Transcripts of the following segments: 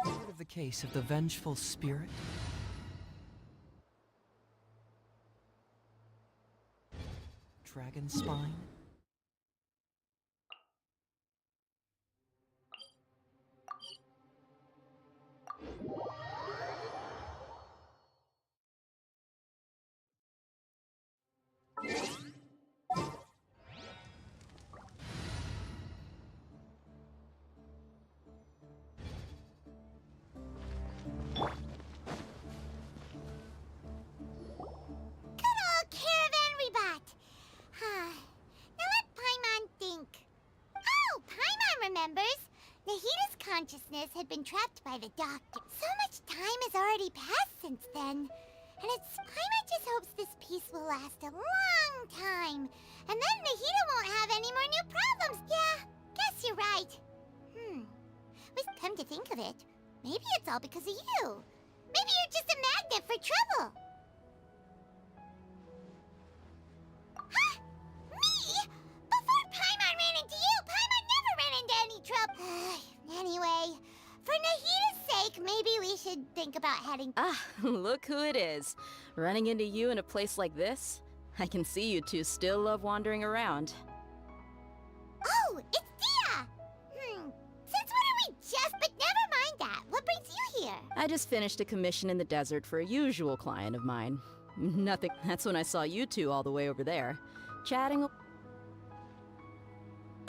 Heard of the case of the vengeful spirit? Dragon spine? Consciousness had been trapped by the doctor. So much time has already passed since then. And Paimon just hopes this peace will last a long time. And then Nahida won't have any more new problems. Yeah, guess you're right. But come to think of it, maybe it's all because of you. Maybe you're just a magnet for trouble. Huh? Me? Before Paimon ran into you, Paimon never ran into any trouble. Anyway, for Nahida's sake, maybe we should think about heading... Ah, look who it is. Running into you in a place like this? I can see you two still love wandering around. Oh, it's Dia! Since when are we just... But never mind that. What brings you here? I just finished a commission in the desert for a usual client of mine. Nothing. That's when I saw you two all the way over there. Chatting...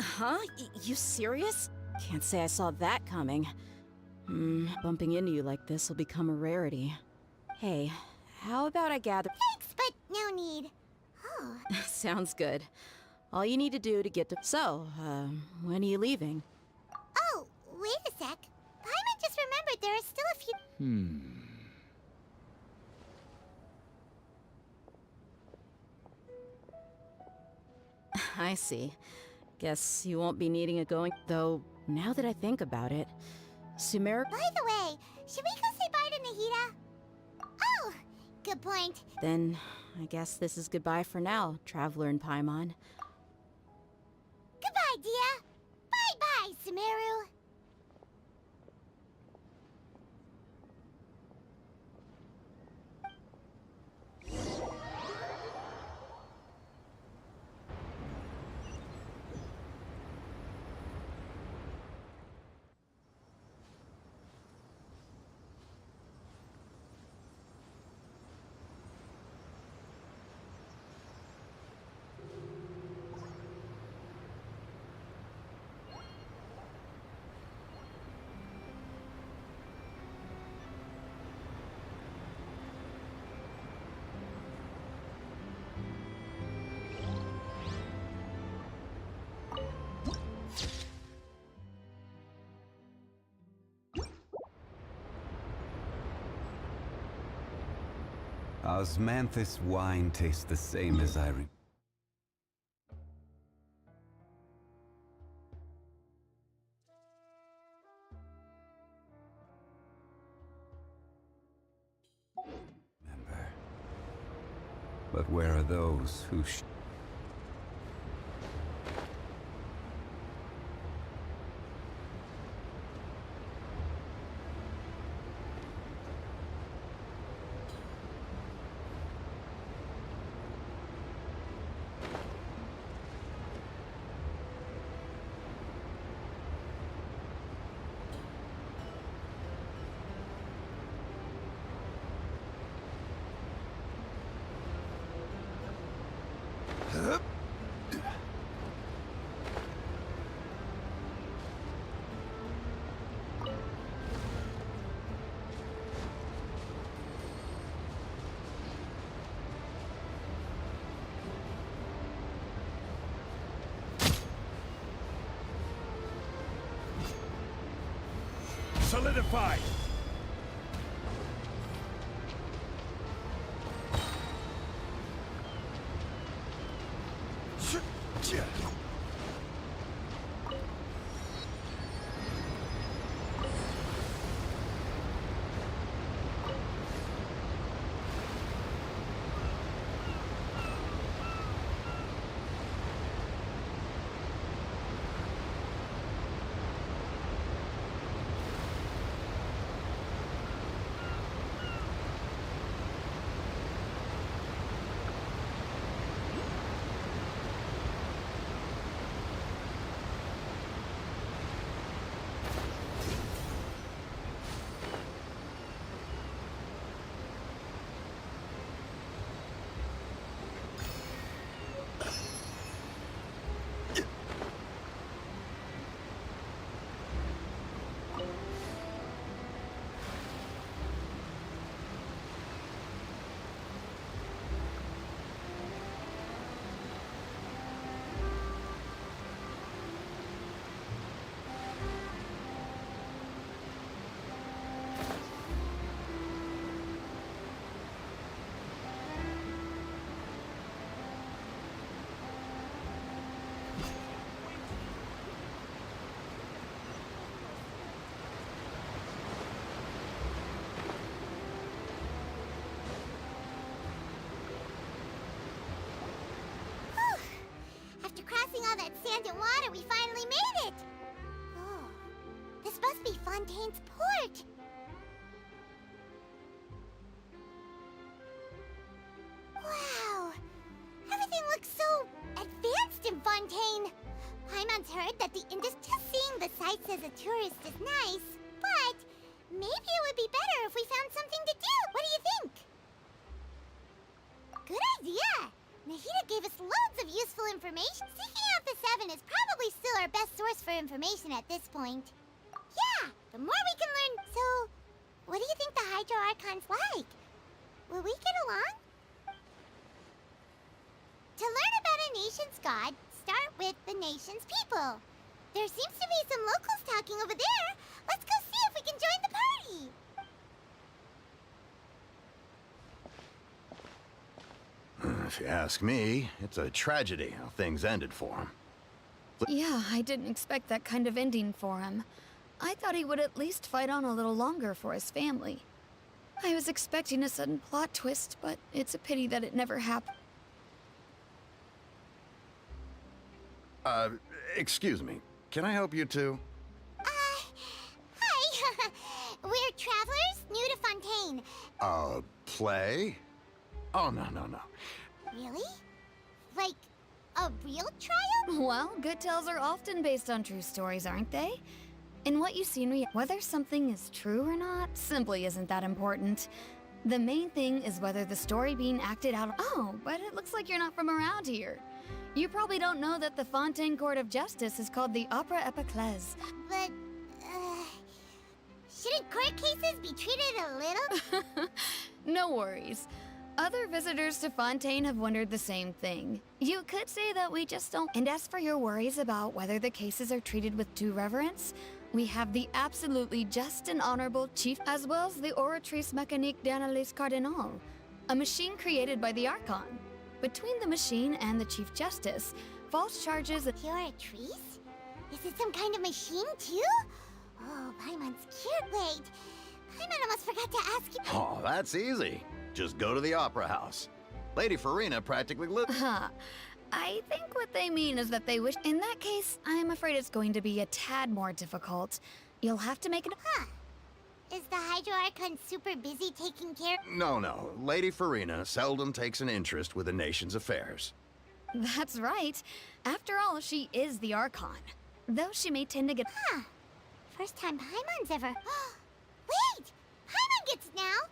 Huh? You serious? Can't say I saw that coming. Bumping into you like this will become a rarity. Hey, how about I gather... Thanks, but no need. Oh. Sounds good. All you need to do to get to... So, when are you leaving? Oh, wait a sec. Paimon just remembered there are still a few... I see. Guess you won't be needing a going... Though, now that I think about it, Sumer... By the way, should we go say bye to Nahida? Oh, good point. Then, I guess this is goodbye for now, Traveler and Paimon. Goodbye, Dia. Bye-bye, Sumeru. Osmanthus wine tastes the same as I remember. But where are those who solidify! After crossing all that sand and water, we finally made it! Oh, this must be Fontaine's port! Wow! Everything looks so advanced in Fontaine! Paimon's heard that the just seeing the sights as a tourist is nice, but maybe it would be better if we found something to do. What do you think? Good idea! Nahida gave us loads of useful information. Seeking out the Seven is probably still our best source for information at this point. Yeah, the more we can learn. So, what do you think the Hydro Archon's like? Will we get along? To learn about a nation's god, start with the nation's people. There seems to be some locals talking over there. Let's go see if we can join the party. If you ask me, it's a tragedy how things ended for him. Yeah, I didn't expect that kind of ending for him. I thought he would at least fight on a little longer for his family. I was expecting a sudden plot twist, but it's a pity that it never happened. Excuse me. Can I help you too? Hi. We're travelers new to Fontaine. Play? Oh, no. Really? Like, a real trial? Well, good tales are often based on true stories, aren't they? In what you see in reality, whether something is true or not simply isn't that important. The main thing is whether the story being acted out. Oh, but it looks like you're not from around here. You probably don't know that the Fontaine Court of Justice is called the Opera EpicGames. But, shouldn't court cases be treated a little? No worries. Other visitors to Fontaine have wondered the same thing. You could say that we just don't. And as for your worries about whether the cases are treated with due reverence, we have the absolutely just and honorable chief, as well as the Oratrice Mécanique d'Analyse Cardinal, a machine created by the Archon. Between the machine and the Chief Justice, false charges of— You're a trees? Is it some kind of machine, too? Oh, Paimon's cute. Wait, Paimon almost forgot to ask you— Oh, that's easy. Just go to the Opera House. Lady Farina practically lives— I think what they mean is that they wish— In that case, I'm afraid it's going to be a tad more difficult. You'll have to make it— Huh. Is the Hydro Archon super busy taking care— No. Lady Farina seldom takes an interest with a nation's affairs. That's right. After all, she is the Archon. Though she may tend to get— Huh. First time Paimon's ever— Wait! Paimon gets now!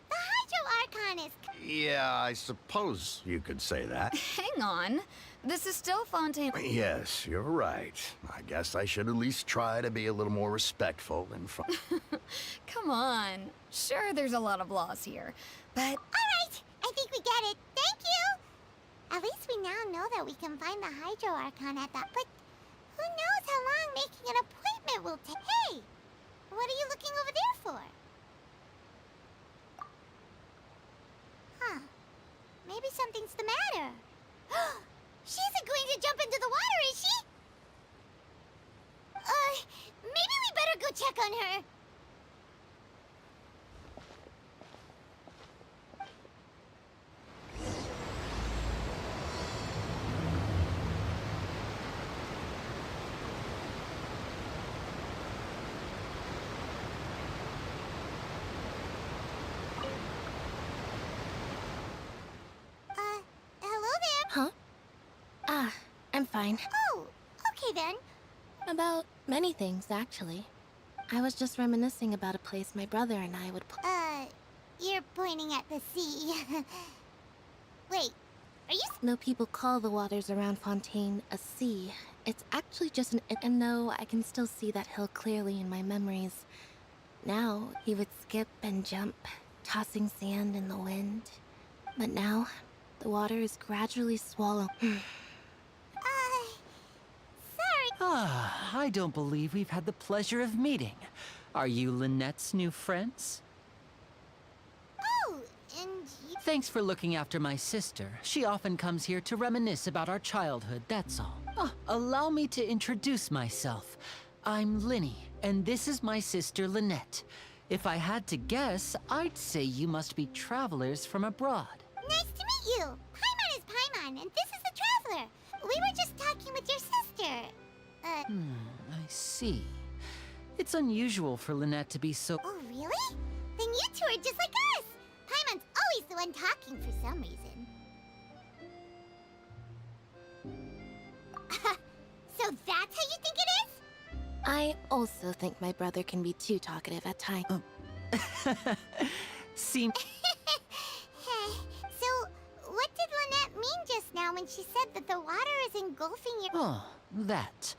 The Hydro Archon is— Yeah, I suppose you could say that. Hang on. This is still Fontaine— Yes, you're right. I guess I should at least try to be a little more respectful and fun. Come on. Sure, there's a lot of laws here, but— Alright! I think we get it. Thank you! At least we now know that we can find the Hydro Archon at that— But who knows how long making an appointment will take— Hey! What are you looking over there for? Huh. Maybe something's the matter. She isn't going to jump into the water, is she? Maybe we better go check on her. Hello there. Huh? I'm fine. Oh, okay then. About many things, actually. I was just reminiscing about a place my brother and I would You're pointing at the sea. Wait, are you— No people call the waters around Fontaine a sea. It's actually just an— And no, I can still see that hill clearly in my memories. Now, he would skip and jump, tossing sand in the wind. But now, the water is gradually swallowed. Sorry. I don't believe we've had the pleasure of meeting. Are you Lynette's new friends? Oh, and you— Thanks for looking after my sister. She often comes here to reminisce about our childhood, that's all. Allow me to introduce myself. I'm Linny, and this is my sister Lynette. If I had to guess, I'd say you must be travelers from abroad. Nice to meet you. Paimon is Paimon, and this is the traveler. we were just talking with your sister. I see. It's unusual for Lynette to be so... Oh, really? Then you two are just like us! Paimon's always the one talking for some reason. So that's how you think it is? I also think my brother can be too talkative at times. Seem... So, what did Lynette mean just now when she said that the water is engulfing your... Oh, that.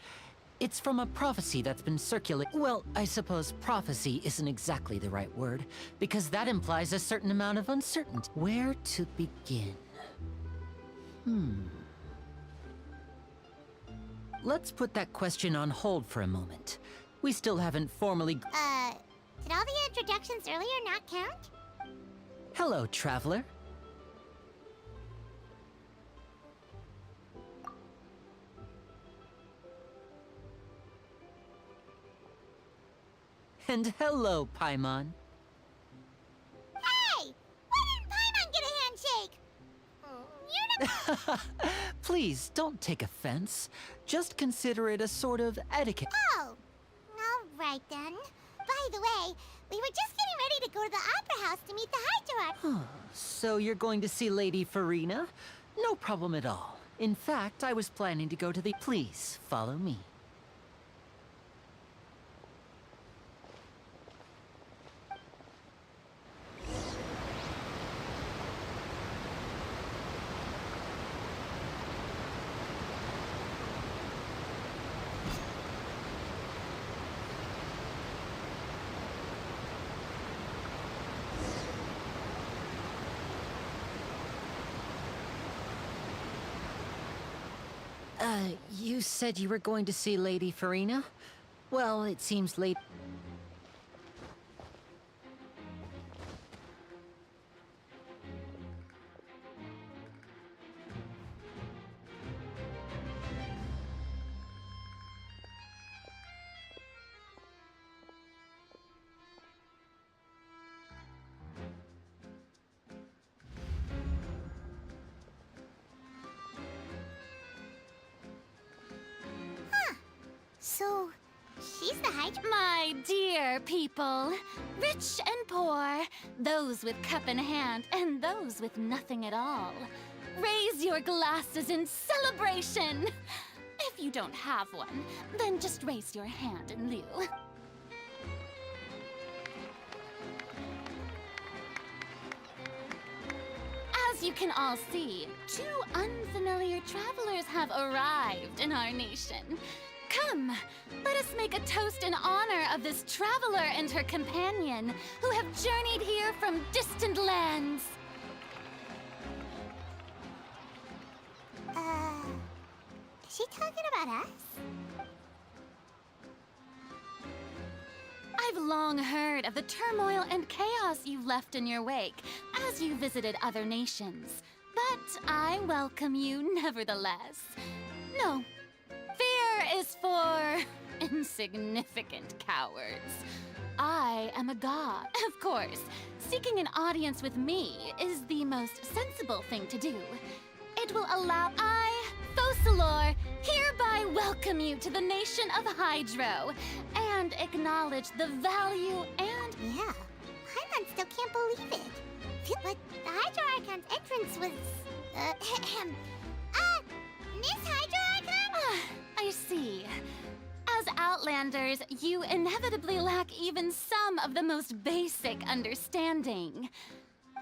It's from a prophecy that's been circulating. Well, I suppose prophecy isn't exactly the right word, because that implies a certain amount of uncertainty. Where to begin? Let's put that question on hold for a moment. We still haven't formally... Did all the introductions earlier not count? Hello, traveler. And hello, Paimon. Hey! Why didn't Paimon get a handshake? Please, don't take offense. Just consider it a sort of etiquette. Oh! All right, then. By the way, we were just getting ready to go to the Opera House to meet the Hydra. So you're going to see Lady Farina? No problem at all. In fact, I was planning to go to the... Please, follow me. You said you were going to see Lady Farina? Well, it seems late. So, she's the Hydra? My dear people, rich and poor, those with cup in hand and those with nothing at all, raise your glasses in celebration. If you don't have one, then just raise your hand in lieu. As you can all see, two unfamiliar travelers have arrived in our nation. Come, let us make a toast in honor of this traveler and her companion who have journeyed here from distant lands. Is she talking about us? I've long heard of the turmoil and chaos you've left in your wake as you visited other nations, but I welcome you nevertheless. No. Fear is for insignificant cowards. I am a god, of course. Seeking an audience with me is the most sensible thing to do. It will allow Fosalor, hereby welcome you to the nation of Hydro and acknowledge the value and... Yeah, Paimon still can't believe it. But the Hydro Archon's entrance was... Miss Hydro Archon? I see. As Outlanders, you inevitably lack even some of the most basic understanding.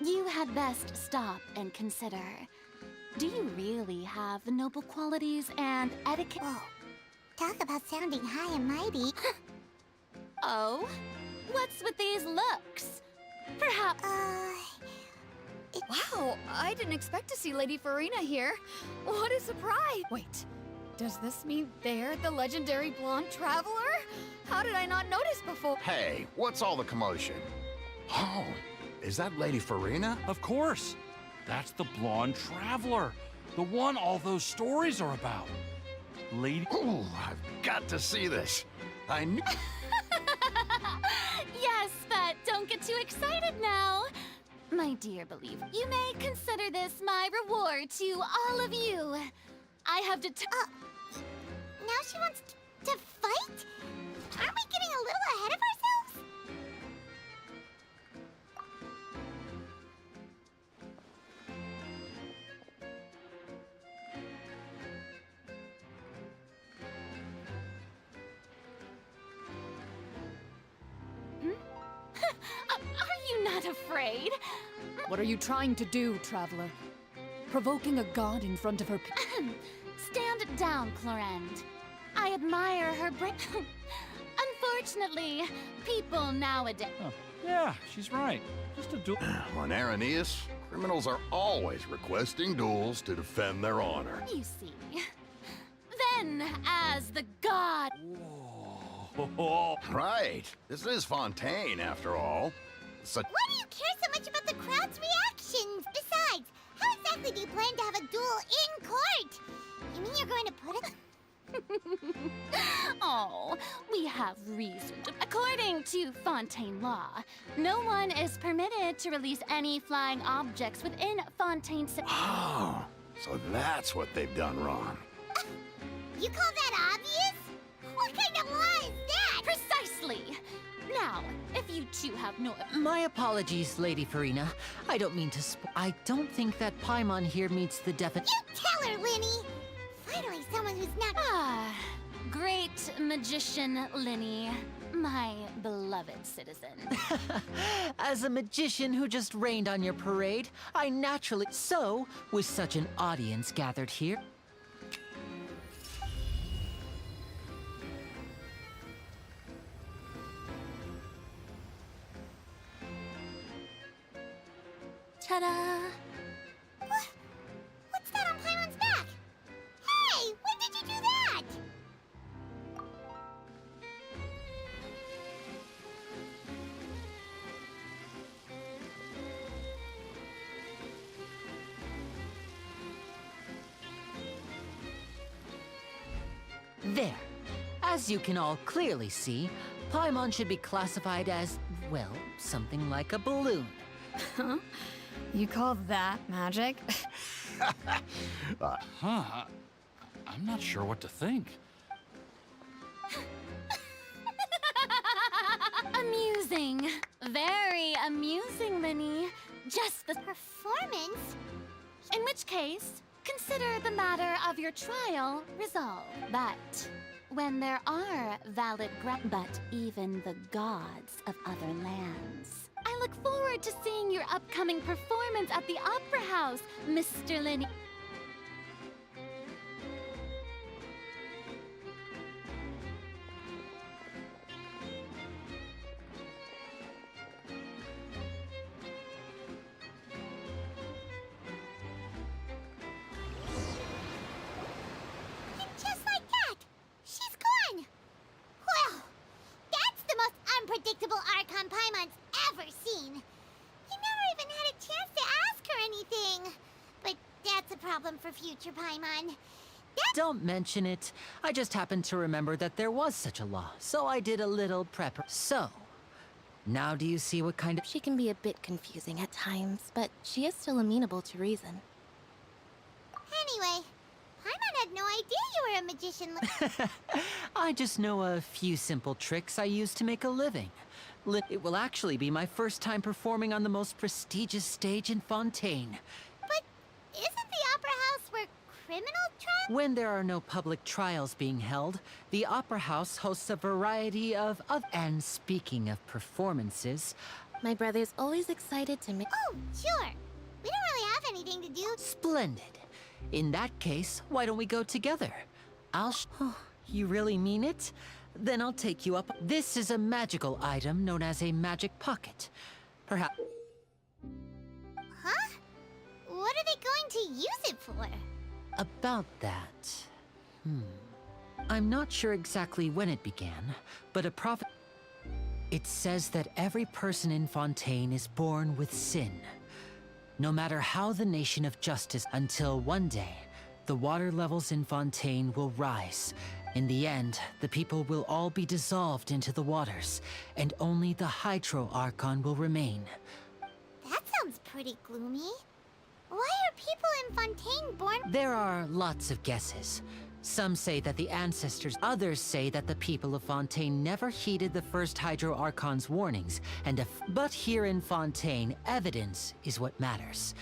You had best stop and consider. Do you really have the noble qualities and etiquette? Whoa, talk about sounding high and mighty. Oh? What's with these looks? Perhaps... Wow, I didn't expect to see Lady Farina here. What a surprise! Wait, does this mean they're the legendary blonde traveler? How did I not notice before? Hey, what's all the commotion? Oh, is that Lady Farina? Of course. That's the blonde traveler. The one all those stories are about. Lady... Ooh, I've got to see this. I knew... Yes, but don't get too excited now. My dear believer, you may consider this my reward to all of you. I have Now she wants to fight? Aren't we getting a little ahead of ourselves? Are you not afraid? What are you trying to do, Traveler? Provoking a god in front of her Stand down, Clorend. I admire her Unfortunately, people nowadays... Oh, yeah, she's right. Just a duel. On Araneus, criminals are always requesting duels to defend their honor. You see. Then, as the god... Whoa. Right. This is Fontейn, after all. Why do you care so much about the crowd's reactions? Besides, how exactly do you plan to have a duel in court? You mean you're going to put it... Oh, we have reason to... According to Fontейn law, no one is permitted to release any flying objects within Fontaine... Oh, so that's what they've done wrong. You call that obvious? What kind of law is that? Precisely! Now, if you two have no... My apologies, Lady Farina. I don't mean to I don't think that Paimon here meets the definition. You tell her, Linny! Finally, someone who's not... Ah, great magician Linny, my beloved citizen. As a magician who just rained on your parade, I naturally... So, with such an audience gathered here... Ta-da! What's that on Paimon's back? Hey, when did you do that? There. As you can all clearly see, Paimon should be classified as, well, something like a balloon. Huh? You call that magic? Huh? I'm not sure what to think. Amusing. Very amusing, Linny. Just the... Performance? In which case, consider the matter of your trial resolved. But when there are valid but even the gods of other lands. I look forward to seeing your upcoming performance at the Opera House, Mr. Linny. Just like that! She's gone! Well, that's the most unpredictable Archon Paimon's ever seen. He never even had a chance to ask her anything. But that's a problem for future Paimon. Don't mention it. I just happened to remember that there was such a law, so I did a little prep. So, now do you see what kind of... She can be a bit confusing at times, but she is still amenable to reason. Anyway, Paimon had no idea you were a magician. I just know a few simple tricks I use to make a living. It will actually be my first time performing on the most prestigious stage in Fontейn. But isn't the Opera House where criminal trials... When there are no public trials being held, the Opera House hosts a variety of... And speaking of performances... My brother's always excited to make... Oh, sure. We don't really have anything to do. Splendid. In that case, why don't we go together? Oh, you really mean it? Then I'll take you up. This is a magical item known as a magic pocket. Perhaps... Huh? What are they going to use it for? About that... I'm not sure exactly when it began, but a prophet... It says that every person in Fontейn is born with sin. No matter how the nation of justice, until one day, the water levels in Fontейn will rise. In the end, the people will all be dissolved into the waters, and only the Hydro Archon will remain. That sounds pretty gloomy. Why are people in Fontaine born? There are lots of guesses. Some say that the ancestors, others say that the people of Fontaine never heeded the first Hydro Archon's warnings, but here in Fontaine, evidence is what matters.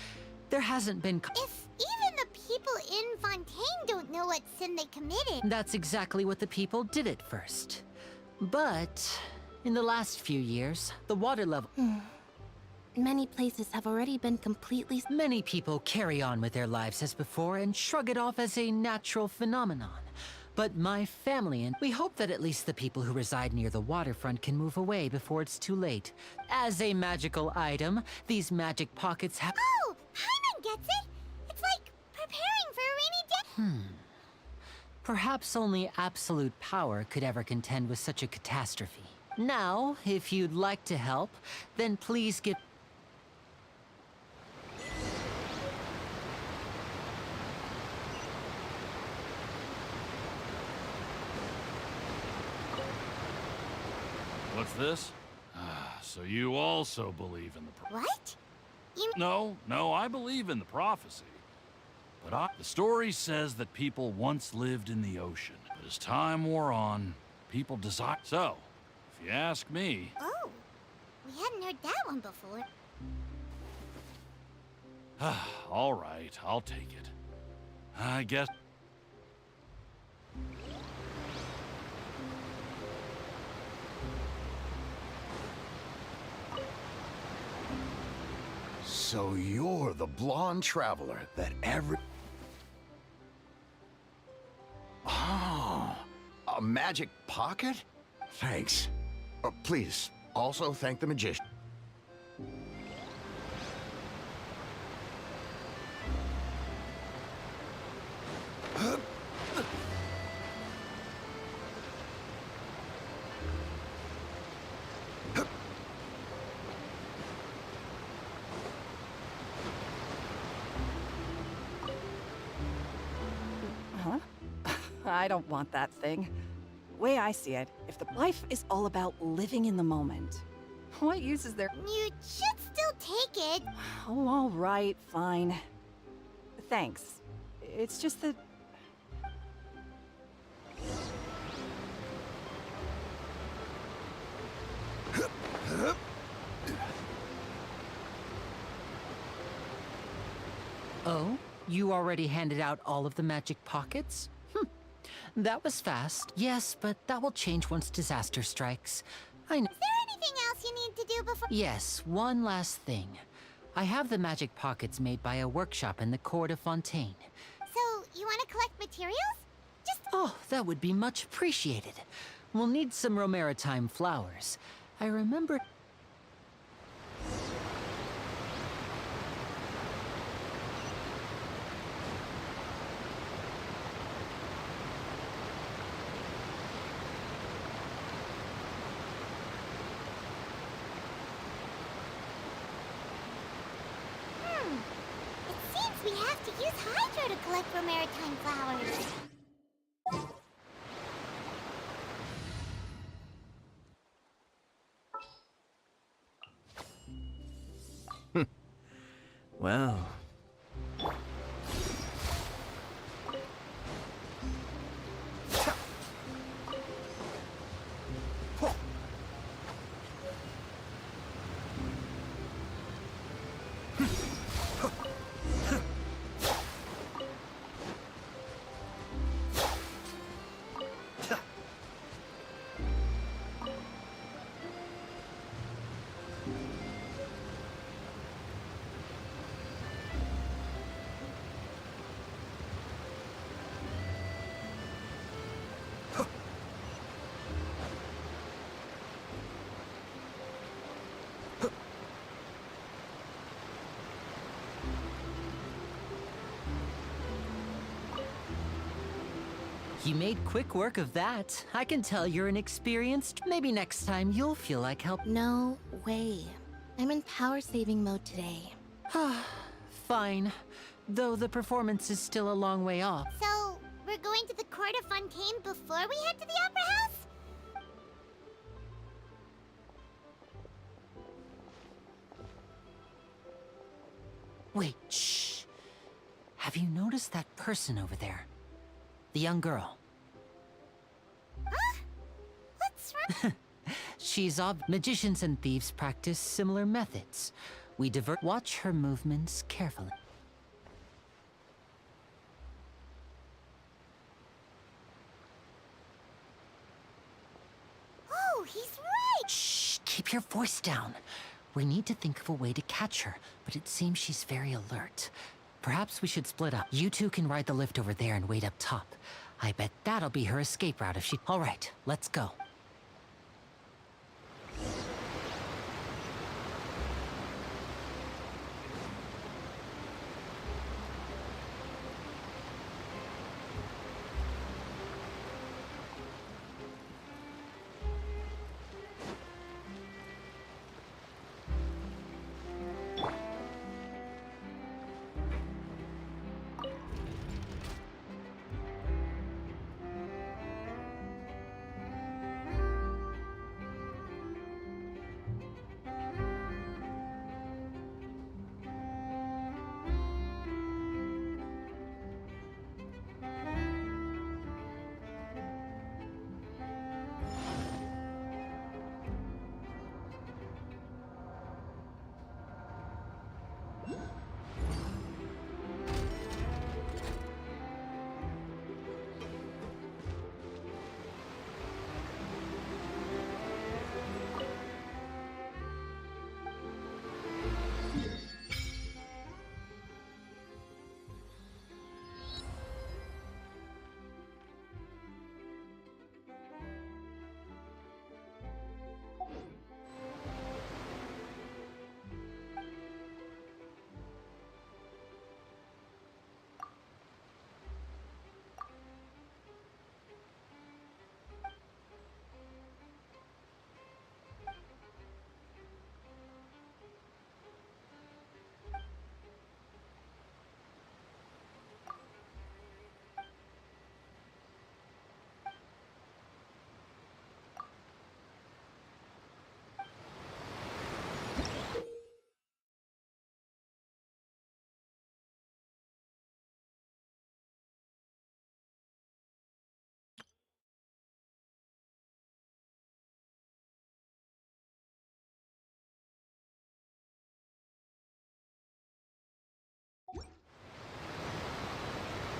There hasn't been. If even the people in Fontaine don't know what sin they committed. That's exactly what the people did at first. But in the last few years, the water level. Many places have already been completely. Many people carry on with their lives as before and shrug it off as a natural phenomenon. But my family and we hope that at least the people who reside near the waterfront can move away before it's too late. As a magical item, these magic pockets have. Oh, Hyman gets it. It's like preparing for a rainy day. Perhaps only absolute power could ever contend with such a catastrophe. Now, if you'd like to help, then please give. What's this? So you also believe in the... What? No, I believe in the prophecy. But the story says that people once lived in the ocean. But as time wore on, people desired... So, if you ask me... Oh, we hadn't heard that one before. All right, I'll take it. I guess... So you're the blonde traveler that every... Oh, a magic pocket? Thanks. Please, also thank the magician. I don't want that thing. Way I see it, if the life is all about living in the moment, what use is there? You should still take it. Oh, all right, fine. Thanks. It's just that... Oh? You already handed out all of the magic pockets? That was fast. Yes, but that will change once disaster strikes. I know. Is there anything else you need to do before? Yes, one last thing. I have the magic pockets made by a workshop in the court of Fontaine. So, you want to collect materials? Just... Oh, that would be much appreciated. We'll need some Romaritime flowers. I remember... It seems we have to use Hydro to collect Romaritime flowers. Well... You made quick work of that. I can tell you're an experienced. Maybe next time you'll feel like help. No way. I'm in power-saving mode today. Fine. Though the performance is still a long way off. So, we're going to the court of Fontaine before we head to the Opera House? Wait, shh. Have you noticed that person over there? The young girl. Huh? What's wrong? Magicians and thieves practice similar methods. Watch her movements carefully. Oh, he's right! Shh, keep your voice down. We need to think of a way to catch her, but it seems she's very alert. Perhaps we should split up. You two can ride the lift over there and wait up top. I bet that'll be her escape route if she... All right, let's go.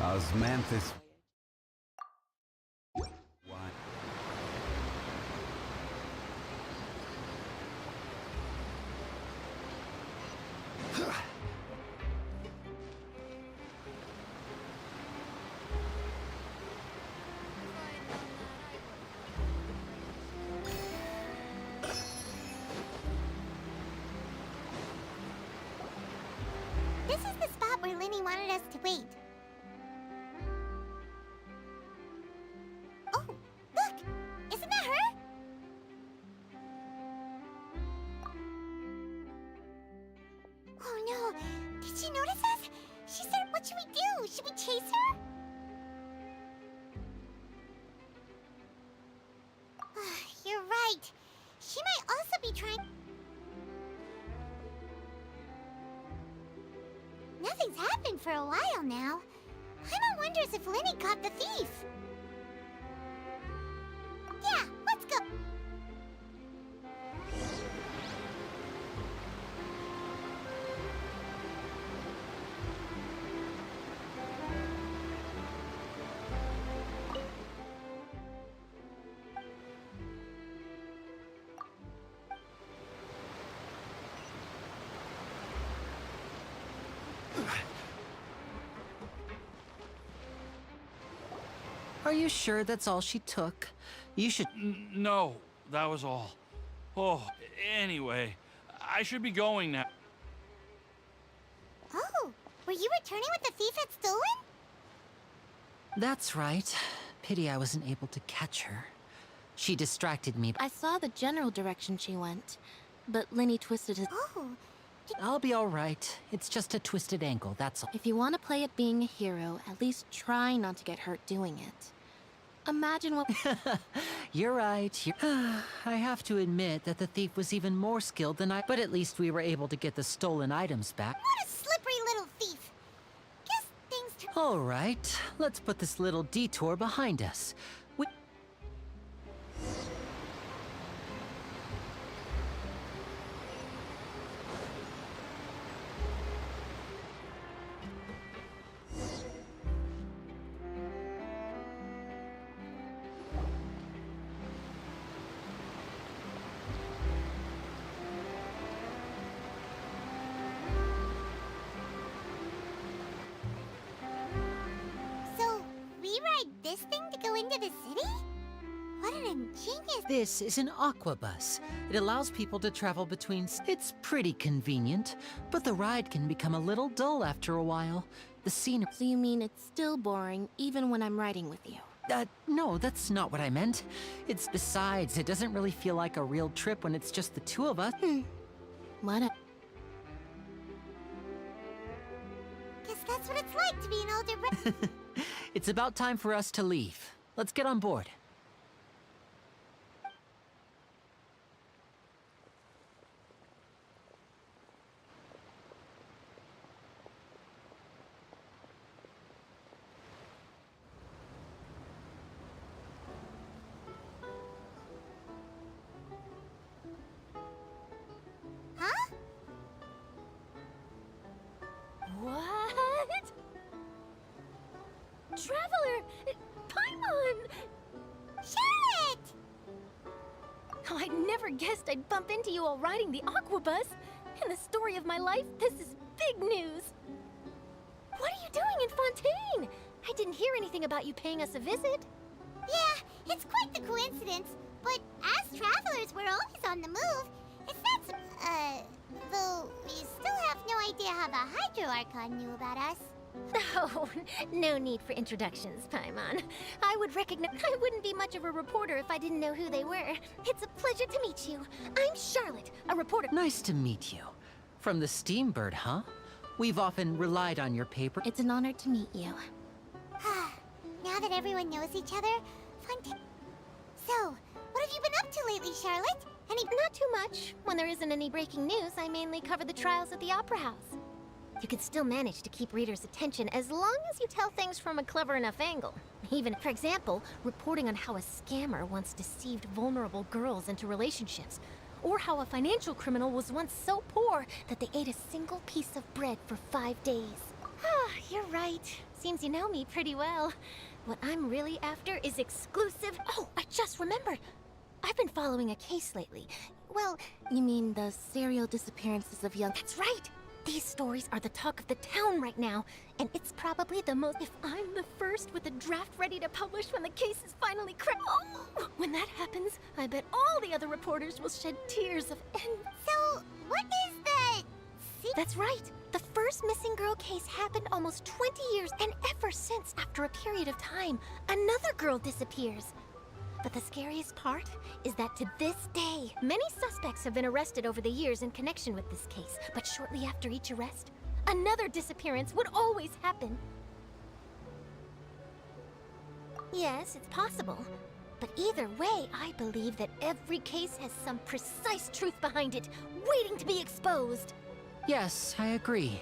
Osmanthus. This is the spot where Linny wanted us to wait. Oh, look! Isn't that her? Oh no! Did she notice us? She said, what should we do? Should we chase her? You're right. She might also be trying... Nothing's happened for a while now. Paimon wonders if Linny caught the thief. Yeah, let's go. Are you sure that's all she took? You should... No, that was all. Oh, anyway, I should be going now. Oh, were you returning what the thief had stolen? That's right. Pity I wasn't able to catch her. She distracted me. I saw the general direction she went, but Linny twisted it. Oh, I'll be all right. It's just a twisted ankle, that's all. If you want to play at being a hero, at least try not to get hurt doing it. Imagine what... You're right. I have to admit that the thief was even more skilled than I... But at least we were able to get the stolen items back. what a slippery little thief. Guess things All right, let's put this little detour behind us. So, we ride this thing to go into the city? What an ingenious... This is an aqua bus. It allows people to travel between... It's pretty convenient, but the ride can become a little dull after a while. The scenery... So you mean it's still boring even when I'm riding with you? No, that's not what I meant. It's besides, it doesn't really feel like a real trip when it's just the two of us. What a... Guess that's what it's like to be an older It's about time for us to leave. Let's get on board. Huh? What? Traveler! Paimon! Charlotte! Oh, I never guessed I'd bump into you while riding the aqua bus. In the story of my life, this is big news. What are you doing in Fontaine? I didn't hear anything about you paying us a visit. Yeah, it's quite the coincidence. But as travelers, we're always on the move. It's not though we still have no idea how the Hydro Archon knew about us. Oh, no need for introductions, Paimon. I wouldn't be much of a reporter if I didn't know who they were. It's a pleasure to meet you. I'm Charlotte, a reporter. Nice to meet you. From the Steambird, huh? We've often relied on your paper. It's an honor to meet you. Now that everyone knows each other, Fontaine... So, what have you been up to lately, Charlotte? Not too much. When there isn't any breaking news, I mainly cover the trials at the Opera House. You can still manage to keep readers' attention as long as you tell things from a clever enough angle. Even, for example, reporting on how a scammer once deceived vulnerable girls into relationships, or how a financial criminal was once so poor that they ate a single piece of bread for 5 days. Ah, you're right. Seems you know me pretty well. What I'm really after is exclusive... Oh, I just remembered. I've been following a case lately. Well... You mean the serial disappearances of young... That's right! These stories are the talk of the town right now, and it's probably the most... If I'm the first with a draft ready to publish when the case is finally cracked... Oh! When that happens, I bet all the other reporters will shed tears of So, what is the... That's right! The first missing girl case happened almost 20 years, and ever since, after a period of time, another girl disappears. But the scariest part is that to this day, many suspects have been arrested over the years in connection with this case. But shortly after each arrest, another disappearance would always happen. Yes, it's possible. But either way, I believe that every case has some precise truth behind it, waiting to be exposed. Yes, I agree.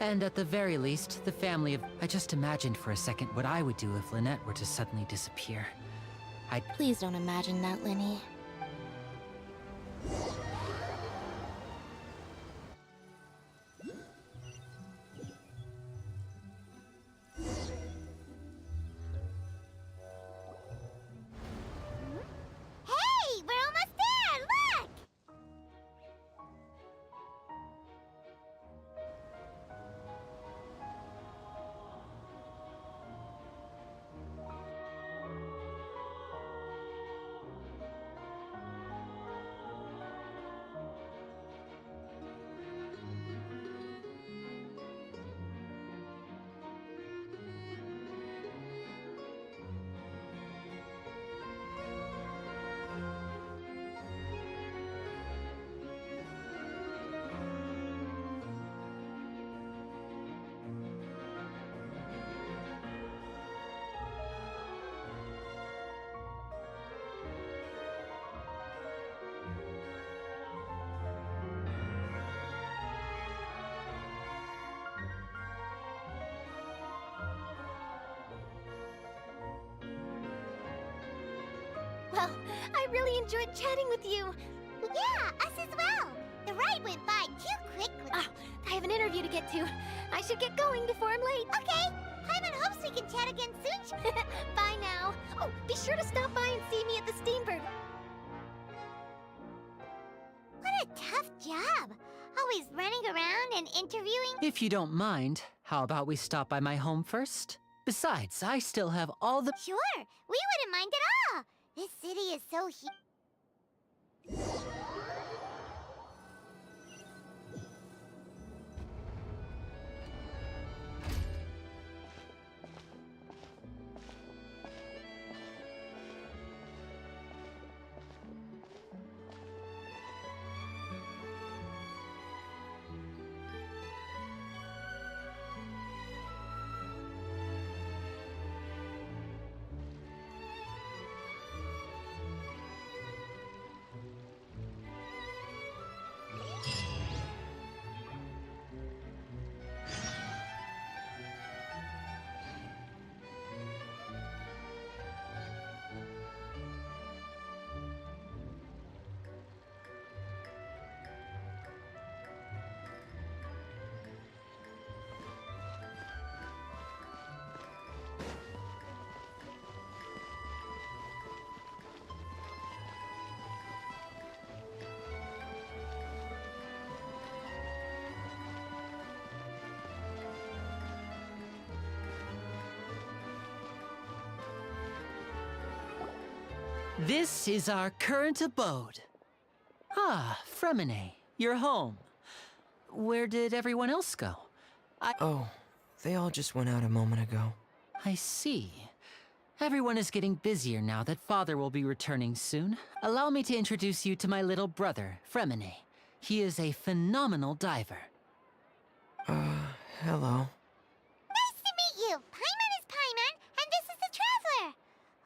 And at the very least, the family of... I just imagined for a second what I would do if Lynette were to suddenly disappear. Please don't imagine that, Lenny. Hey, we're almost there! Look! Well, I really enjoyed chatting with you. Yeah, us as well. The ride went by too quickly. I have an interview to get to. I should get going before I'm late. Okay, Paimon hopes we can chat again soon. Bye now. Oh, be sure to stop by and see me at the Steambird. What a tough job. Always running around and interviewing. If you don't mind, how about we stop by my home first? Besides, I still have all the... Sure, we wouldn't mind at all. This city is so huge. This is our current abode. Ah, Fremine, you're home. Where did everyone else go? Oh, they all just went out a moment ago. I see. Everyone is getting busier now that Father will be returning soon. Allow me to introduce you to my little brother, Fremine. He is a phenomenal diver. Hello. Nice to meet you. Paimon is Paimon, and this is the Traveler.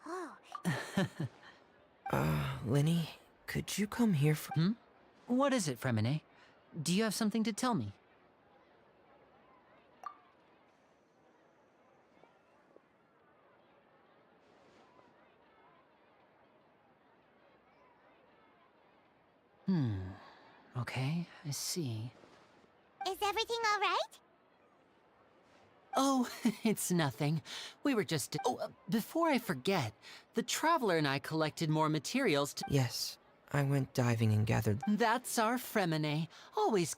Oh. Linny, could you come here for— What is it, Fremine? Do you have something to tell me? Okay, I see. Is everything all right? Oh, it's nothing. We were just... before I forget, the Traveler and I collected more materials to... Yes, I went diving and gathered— That's our Fremine. Always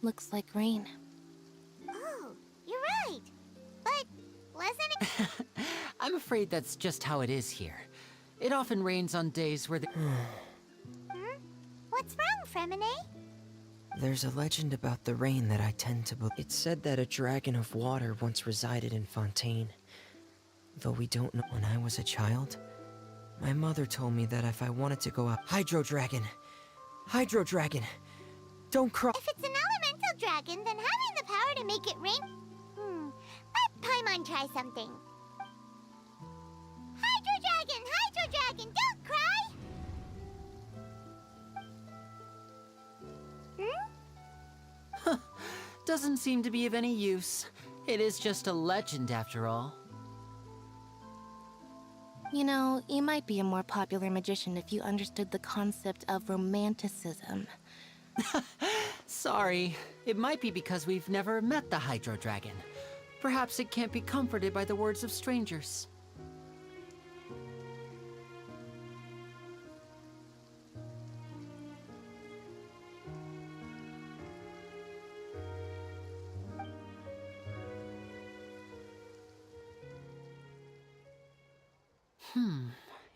Looks like rain. Oh, you're right. But wasn't it? I'm afraid that's just how it is here. It often rains on days where the... What's wrong, Fremine? There's a legend about the rain that I tend to believe. It's said that a dragon of water once resided in Fontейn. Though we don't know. When I was a child, my mother told me that if I wanted to go out— Hydro Dragon! Hydro Dragon! Don't cry! If it's an elemental dragon, then having the power to make it rain... Let Paimon try something. Hydro Dragon, don't cry! Doesn't seem to be of any use. It is just a legend after all. You know, you might be a more popular magician if you understood the concept of romanticism. Sorry. It might be because we've never met the Hydro Dragon. Perhaps it can't be comforted by the words of strangers.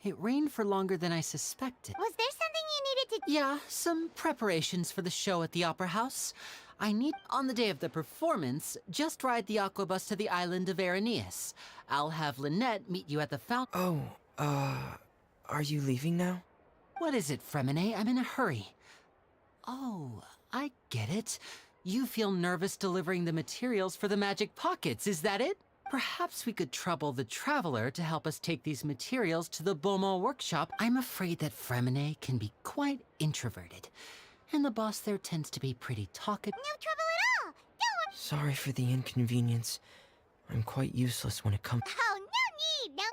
It rained for longer than I suspected. Was there something you needed to... Yeah, some preparations for the show at the Opera House. On the day of the performance, just ride the aqua bus to the island of Aranias. I'll have Lynette meet you at the fountain. Are you leaving now? What is it, Fremine? I'm in a hurry. Oh, I get it. You feel nervous delivering the materials for the magic pockets, is that it? Perhaps we could trouble the traveler to help us take these materials to the Beaumont workshop. I'm afraid that Fremine can be quite introverted, and the boss there tends to be pretty talkative. No trouble at all! Don't worry. Sorry for the inconvenience. I'm quite useless when it comes. Oh, no need, no.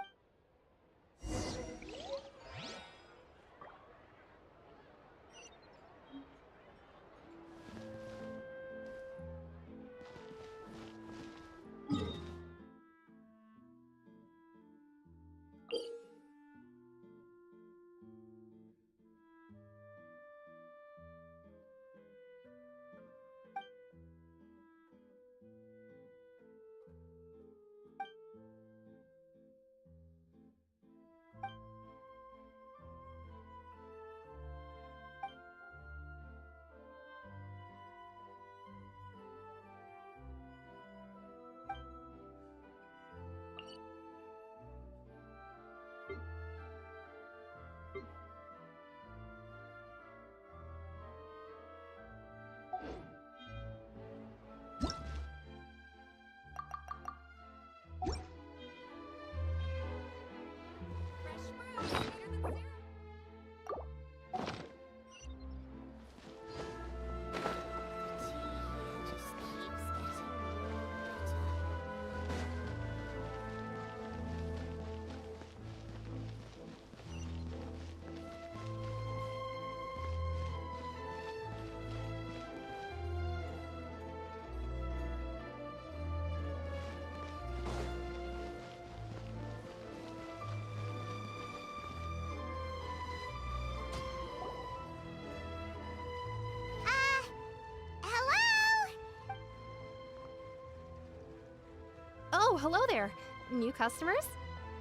Oh, hello there. New customers?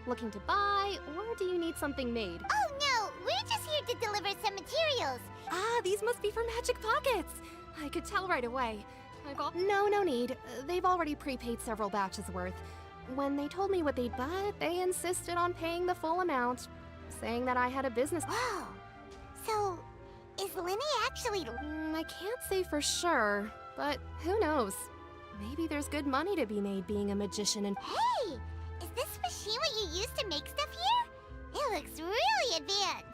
Looking to buy, or do you need something made? Oh no, we're just here to deliver some materials. Ah, these must be for Magic Pockets. I could tell right away. No need. They've already prepaid several batches worth. When they told me what they'd buy, they insisted on paying the full amount, saying that I had a business. Wow. So, is Lenny actually... I can't say for sure, but who knows? Maybe there's good money to be made being a magician and— Hey! Is this machine what you use to make stuff here? It looks really advanced.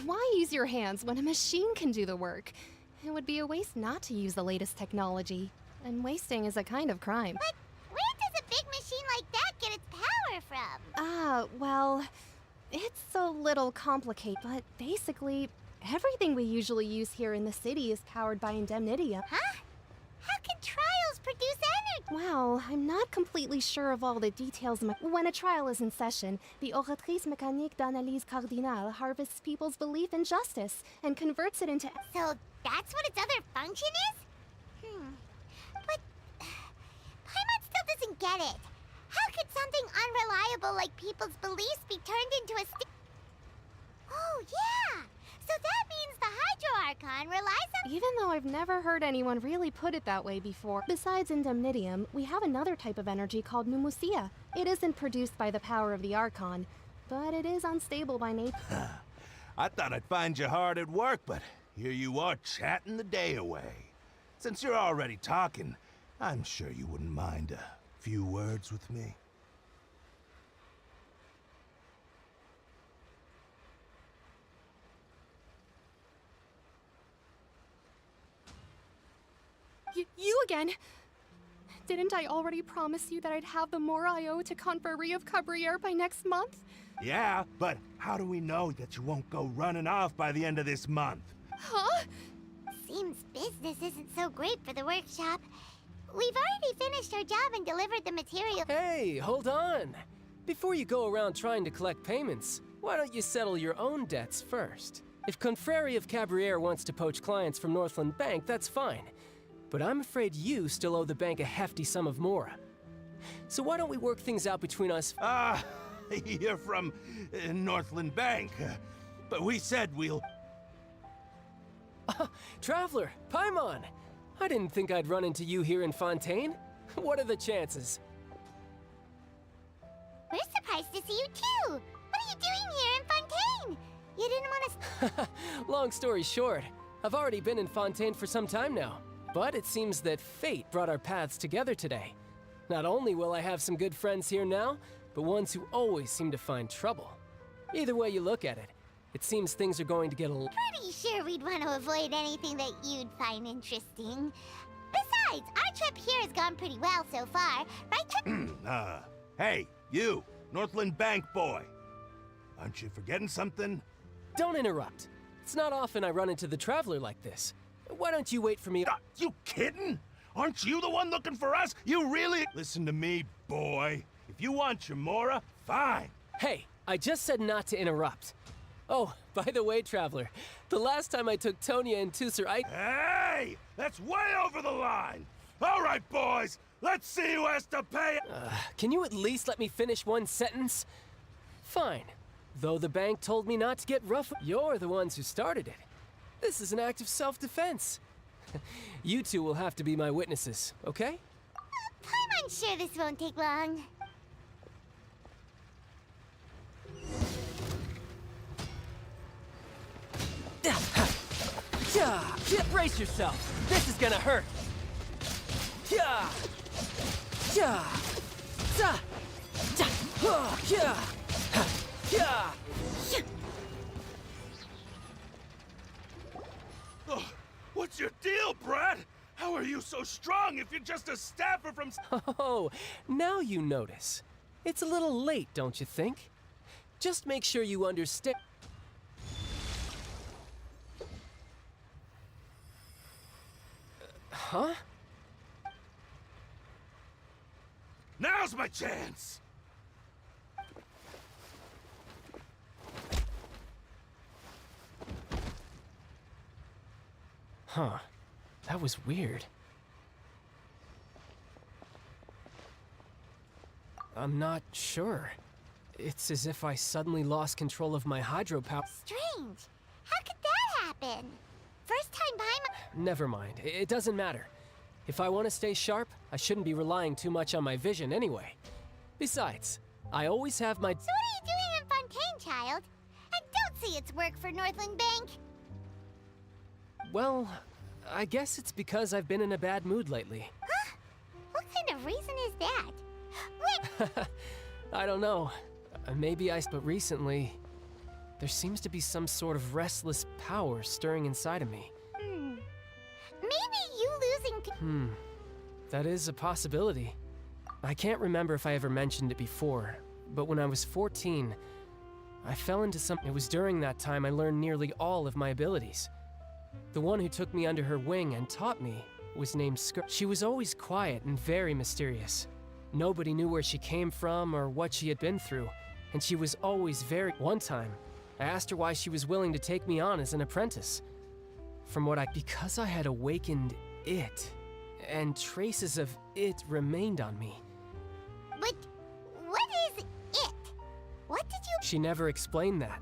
Why use your hands when a machine can do the work? It would be a waste not to use the latest technology. And wasting is a kind of crime. But where does a big machine like that get its power from? Well, it's a little complicated, but basically, everything we usually use here in the city is powered by indemnitium. Huh? How can trials produce energy? Well, I'm not completely sure of all the details. When a trial is in session, the oratrice mécanique d'analyse cardinale harvests people's belief in justice and converts it into— So that's what its other function is? But Paimon still doesn't get it. How could something unreliable like people's beliefs be turned into a Oh, yeah! So that means the Hydro Archon relies on— Even though I've never heard anyone really put it that way before. Besides indemnitium, we have another type of energy called pneumosia. It isn't produced by the power of the Archon, but it is unstable by nature. I thought I'd find you hard at work, but here you are chatting the day away. Since you're already talking, I'm sure you wouldn't mind a few words with me. You again? Didn't I already promise you that I'd have the more I owe to Confrérie of Cabriere by next month? Yeah, but how do we know that you won't go running off by the end of this month? Huh? Seems business isn't so great for the workshop. We've already finished our job and delivered the material. Hey, hold on. Before you go around trying to collect payments, why don't you settle your own debts first? If Confrérie of Cabriere wants to poach clients from Northland Bank, that's fine. But I'm afraid you still owe the bank a hefty sum of mora. So why don't we work things out between us? You're from Northland Bank. But we said we'll... Traveler, Paimon! I didn't think I'd run into you here in Fontейn. What are the chances? We're surprised to see you too! What are you doing here in Fontейn? You didn't want to... Long story short, I've already been in Fontain for some time now, but it seems that fate brought our paths together today. Not only will I have some good friends here now, but ones who always seem to find trouble. Either way you look at it, it seems things are going to get a little... Pretty sure we'd want to avoid anything that you'd find interesting. Besides, our trip here has gone pretty well so far, right? Hey, you, Northland Bank boy. Aren't you forgetting something? Don't interrupt. It's not often I run into the Traveler like this. Why don't you wait for me? You kidding? Aren't you the one looking for us? You really... Listen to me, boy. If you want your Mora, fine. Hey, I just said not to interrupt. Oh, by the way, Traveler, the last time I took Tonya and Tusser, Hey! That's way over the line! All right, boys, let's see who has to pay. Can you at least let me finish one sentence? Fine. Though the bank told me not to get rough, you're the ones who started it. This is an act of self-defense. You two will have to be my witnesses, okay? I'm sure this won't take long. Brace yourself. This is gonna hurt. What's your deal, Brad? How are you so strong if you're just a staffer from... Oh, now you notice. It's a little late, don't you think? Just make sure you understand. Huh? Now's my chance! Huh. That was weird. I'm not sure. It's as if I suddenly lost control of my hydropower. Strange. How could that happen? First time by my... Never mind. It doesn't matter. If I want to stay sharp, I shouldn't be relying too much on my vision anyway. Besides, I always have my... So what are you doing in Fontaine, child? I don't see it's work for Northland Bank. Well, I guess it's because I've been in a bad mood lately. Huh? What kind of reason is that? Wait! I don't know. Maybe but recently, there seems to be some sort of restless power stirring inside of me. Maybe you losing... That is a possibility. I can't remember if I ever mentioned it before, but when I was 14, I fell into some... It was during that time I learned nearly all of my abilities. The one who took me under her wing and taught me was named She was always quiet and very mysterious. Nobody knew where she came from or what she had been through, and she was always very... One time, I asked her why she was willing to take me on as an apprentice. Because I had awakened it, and traces of it remained on me. But what is it? What did you... She never explained that.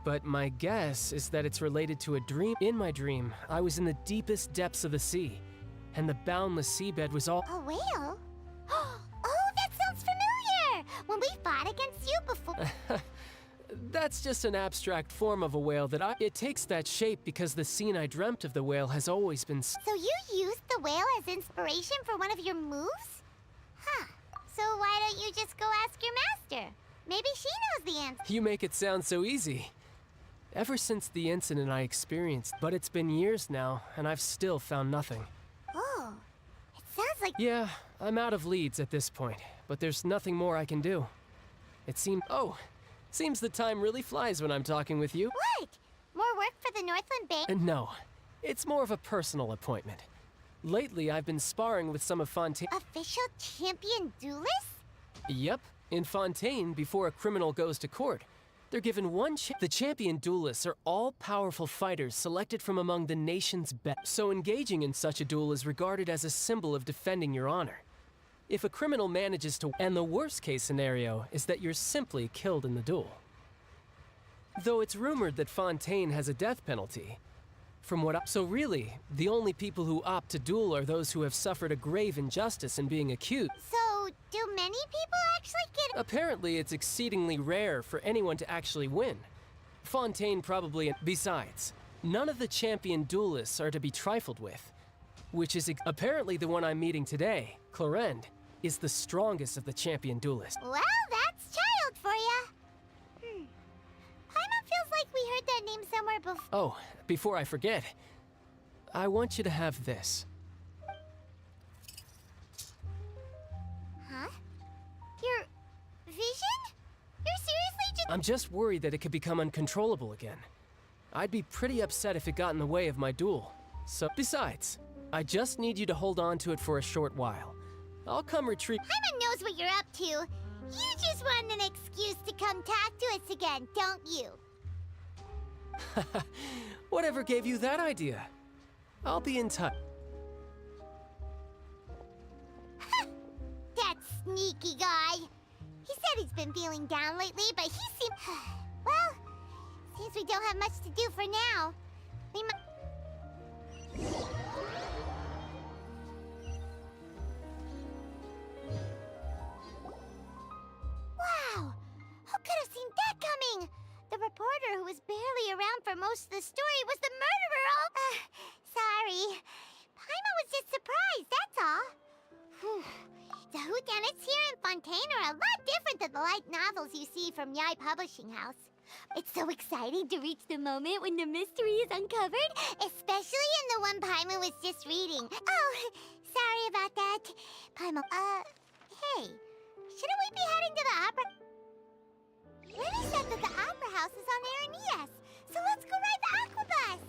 But my guess is that it's related to a dream. In my dream, I was in the deepest depths of the sea, and the boundless seabed was all... A whale? Oh, that sounds familiar! When we fought against you before... That's just an abstract form of a whale that It takes that shape because the scene I dreamt of the whale has always been... So you used the whale as inspiration for one of your moves? Huh. So why don't you just go ask your master? Maybe she knows the answer. You make it sound so easy. Ever since the incident I experienced, but it's been years now, and I've still found nothing. Oh, it sounds like... Yeah, I'm out of leads at this point, but there's nothing more I can do. It seems... Seems the time really flies when I'm talking with you. What? More work for the Northland Bank? No, it's more of a personal appointment. Lately, I've been sparring with some of Fontaine... Official champion duelists? Yep, in Fontaine, before a criminal goes to court, they're given one The champion duelists are all-powerful fighters selected from among the nation's best. So engaging in such a duel is regarded as a symbol of defending your honor. If a criminal manages to... And the worst-case scenario is that you're simply killed in the duel. Though it's rumored that Fontaine has a death penalty. So really, the only people who opt to duel are those who have suffered a grave injustice in being accused. So, do many people actually get... Apparently, it's exceedingly rare for anyone to actually win. Fontaine probably... Besides, None of the champion duelists are to be trifled with, which is apparently the one I'm meeting today. Clorend is the strongest of the champion duelists. Well, that's child for ya. Paimon feels like we heard that name somewhere before. Oh, before I forget, I want you to have this. Huh? Your vision? You're seriously just— I'm just worried that it could become uncontrollable again. I'd be pretty upset if it got in the way of my duel. So, besides, I just need you to hold on to it for a short while. I'll come retrieve— Paimon knows what you're up to. You just want an excuse to come talk to us again, don't you? Whatever gave you that idea? I'll be in touch. That sneaky guy. He said he's been feeling down lately, but he seemed— Well, seems we don't have much to do for now. We might— Wow! Who could have seen that coming? The reporter who was barely around for most of the story was the murderer all— sorry. Paimon was just surprised, that's all. Whew. The whodunits here in Fontейn are a lot different than the light novels you see from Yai Publishing House. It's so exciting to reach the moment when the mystery is uncovered, especially in the one Paimon was just reading. Oh, sorry about that. Paimon, hey, shouldn't we be heading to the opera? Lily said that the opera house is on Areneas, so let's go ride the aquabus.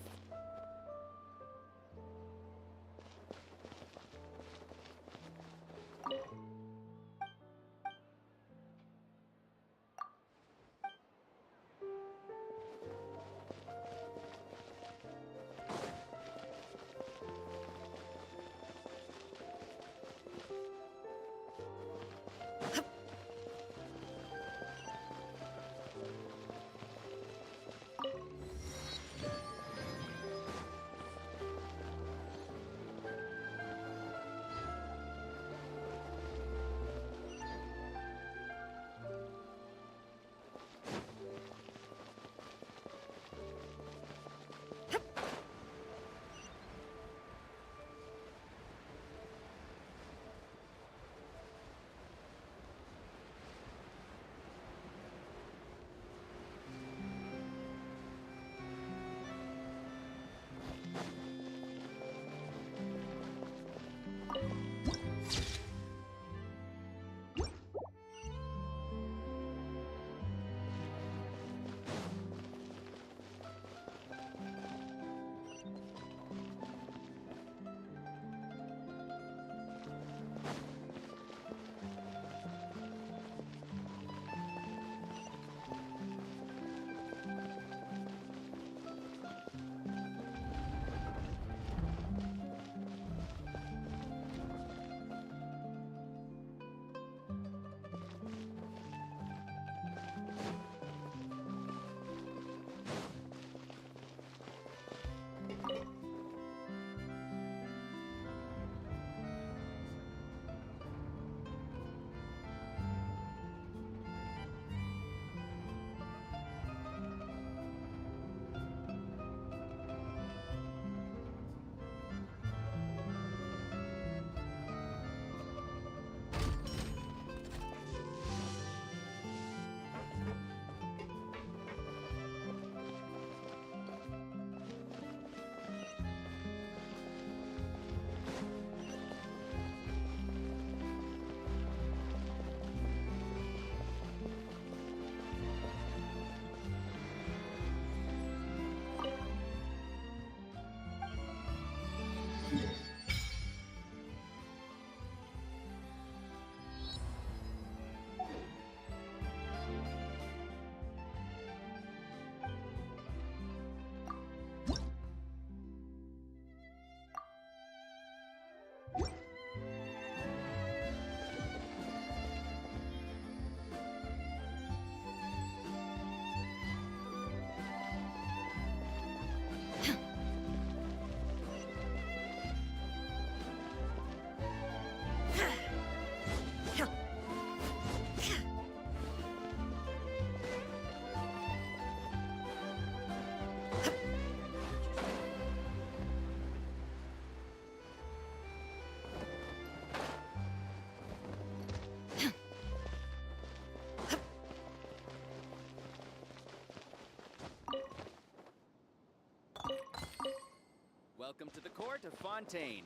Welcome to the court of Fontейn.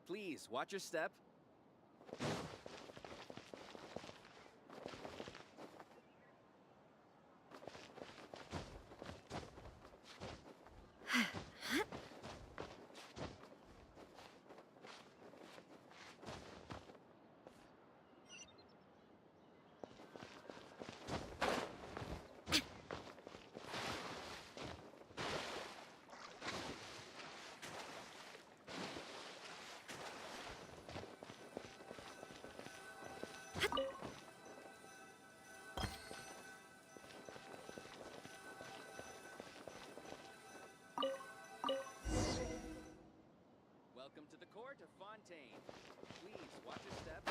Please, watch your step. Welcome to the court of Fontейn. Please, watch your step.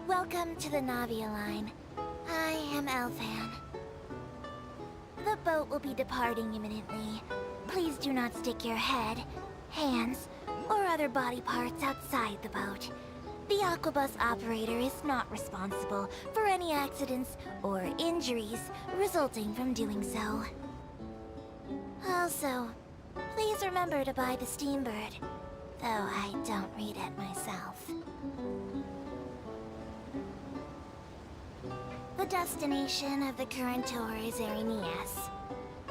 Welcome to the Navia line. I am Elfan. The boat will be departing imminently. Please do not stick your head, hands, or other body parts outside the boat. The Aquabus operator is not responsible for any accidents or injuries resulting from doing so. Also, please remember to buy the Steambird, though I don't read it myself. The destination of the current tour is Erinias.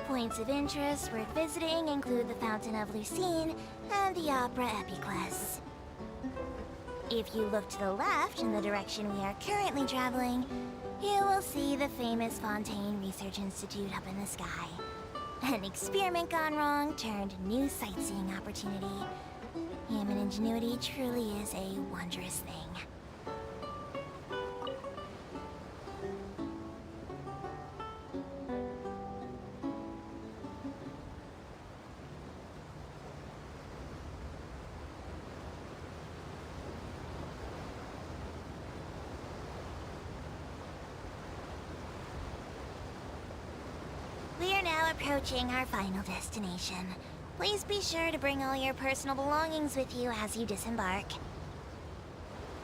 Points of interest worth visiting include the Fountain of Lucine and the Opera Epicles. If you look to the left in the direction we are currently traveling, you will see the famous Fontейn Research Institute up in the sky. An experiment gone wrong turned new sightseeing opportunity. Human ingenuity truly is a wondrous thing. We are now approaching our final destination. Please be sure to bring all your personal belongings with you as you disembark.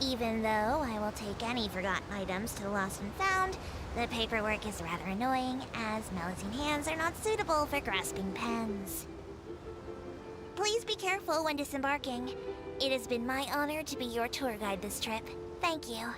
Even though I will take any forgotten items to the lost and found, the paperwork is rather annoying, as Melusine hands are not suitable for grasping pens. Please be careful when disembarking. It has been my honor to be your tour guide this trip. Thank you.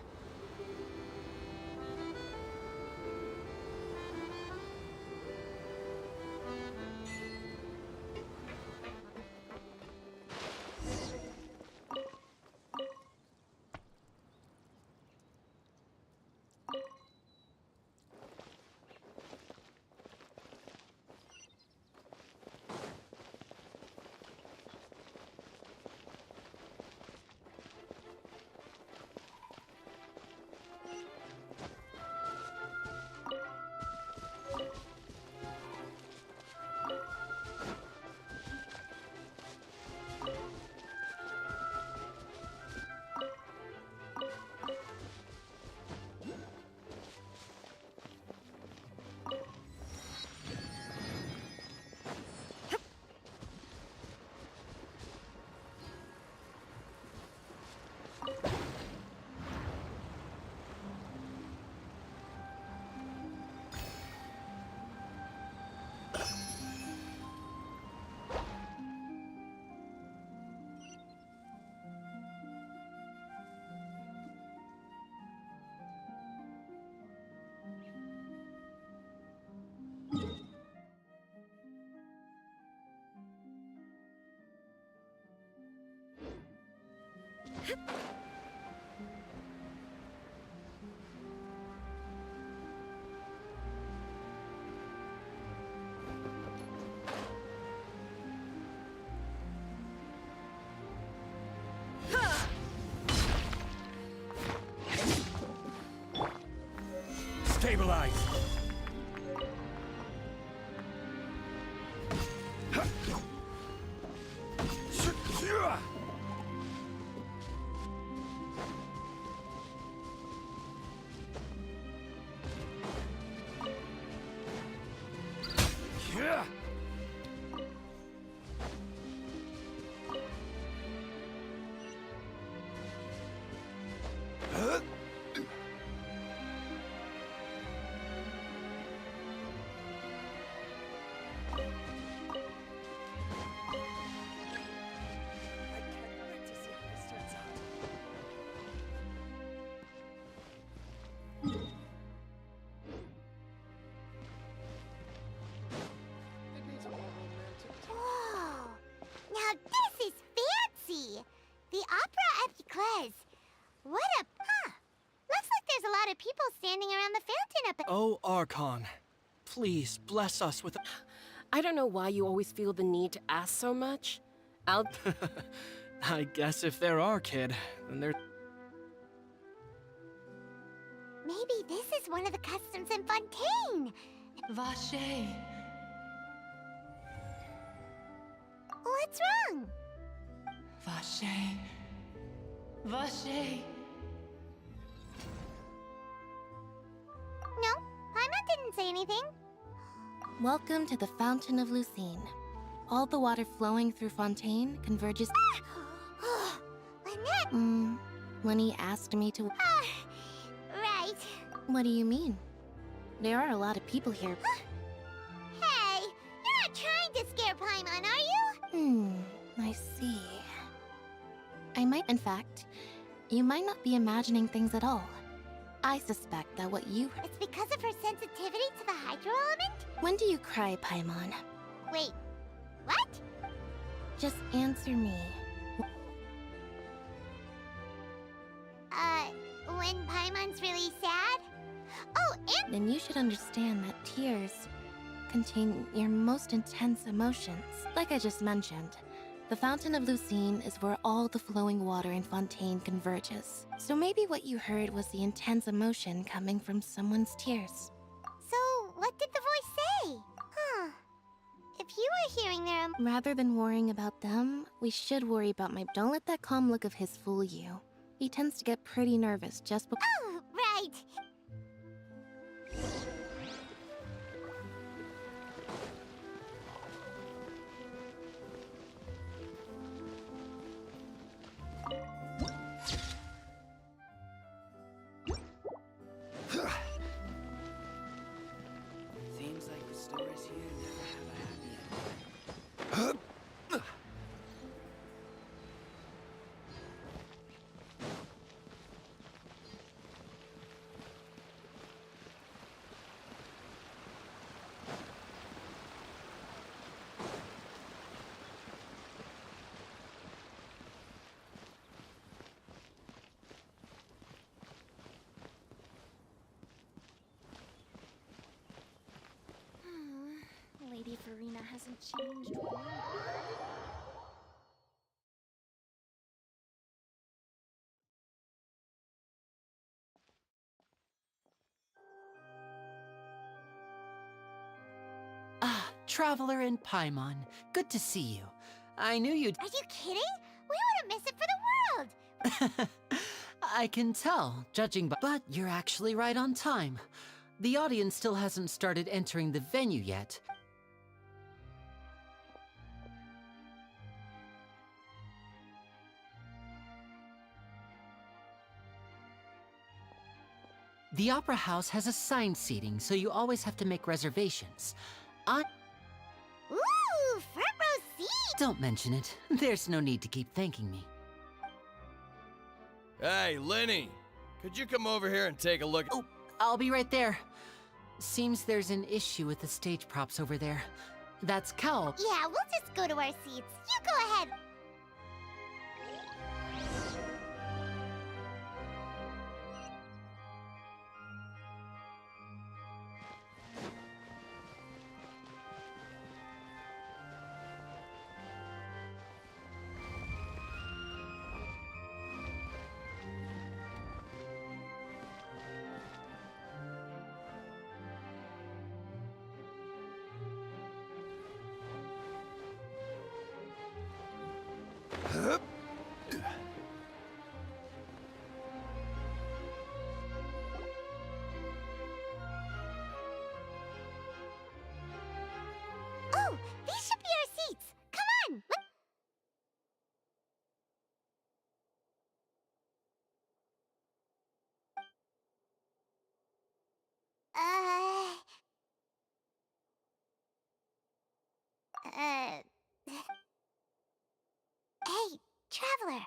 Stabilize! Opera Epicles. What a... Looks like there's a lot of people standing around the fountain up... Oh, Archon. Please, bless us with... I don't know why you always feel the need to ask so much. I'll... I guess if there are, kid, then there... Maybe this is one of the customs in Fontaine. Vache. What's wrong? Vache. Vache. No, Paimon didn't say anything. Welcome to the Fountain of Lucine. All the water flowing through Fontaine converges... Lynette! Lenny asked me to... Right. What do you mean? There are a lot of people here. Hey, you're not trying to scare Paimon, are you? I see. I might, in fact, you might not be imagining things at all. I suspect that what you... It's because of her sensitivity to the hydro element? When do you cry, Paimon? Wait, what? Just answer me. When Paimon's really sad? Oh, and... Then you should understand that tears contain your most intense emotions. Like I just mentioned, the Fountain of Lucine is where all the flowing water in Fontaine converges. So maybe what you heard was the intense emotion coming from someone's tears. So, what did the voice say? If you were hearing their... Rather than worrying about them, we should worry about my... Don't let that calm look of his fool you. He tends to get pretty nervous just before... Oh, right. Seems like the stories here never have a happy ending. Lady Farina hasn't changed one. Traveler in Paimon. Good to see you. I knew you'd... Are you kidding? We wouldn't miss it for the world! I can tell, judging by... But you're actually right on time. The audience still hasn't started entering the venue yet. The Opera House has assigned seating, so you always have to make reservations. Ooh, front row seat! Don't mention it. There's no need to keep thanking me. Hey, Lenny! Could you come over here and take a look? Oh, I'll be right there. Seems there's an issue with the stage props over there. That's Cal. Yeah, we'll just go to our seats. You go ahead. Oh, these should be our seats. Come on, look. Hey, traveler.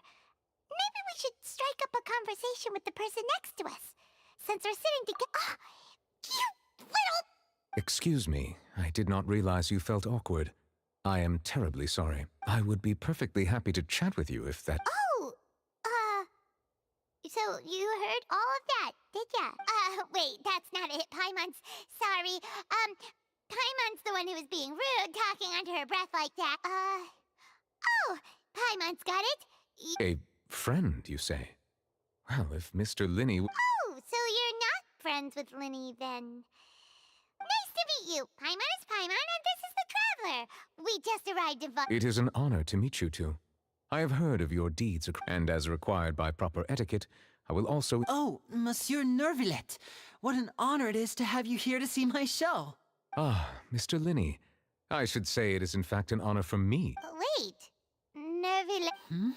Maybe we should strike up a conversation with the person next to us. Since we're sitting together. You little... Excuse me, I did not realize you felt awkward. I am terribly sorry. I would be perfectly happy to chat with you if that... Oh, So you heard all of that, did ya? Wait, that's not it, Paimon's. Sorry. Paimon's the one who was being rude, talking under her breath like that. Oh, Paimon's got it. A friend, you say? Well, if Mr. Linny... Oh, so you're not friends with Linny, then. Nice to meet you. Paimon is Paimon, and this is the Traveler. We just arrived in It is an honor to meet you two. I have heard of your deeds, and as required by proper etiquette, I will also... Oh, Monsieur Nervillet. What an honor it is to have you here to see my show. Ah, Mr. Linny. I should say it is in fact an honor for me. Wait. Nervillet.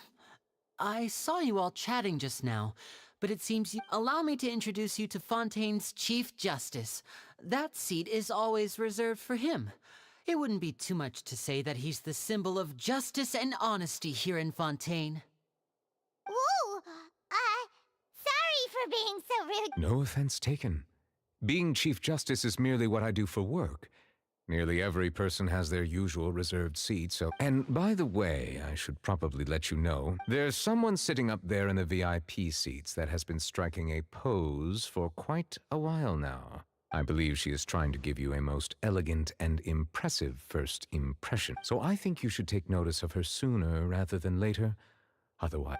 I saw you all chatting just now, but it seems you... Allow me to introduce you to Fontaine's Chief Justice. That seat is always reserved for him. It wouldn't be too much to say that he's the symbol of justice and honesty here in Fontaine. Whoa! Sorry for being so rude. No offense taken. Being Chief Justice is merely what I do for work. Nearly every person has their usual reserved seat, so... And by the way, I should probably let you know, there's someone sitting up there in the VIP seats that has been striking a pose for quite a while now. I believe she is trying to give you a most elegant and impressive first impression. So I think you should take notice of her sooner rather than later. Otherwise...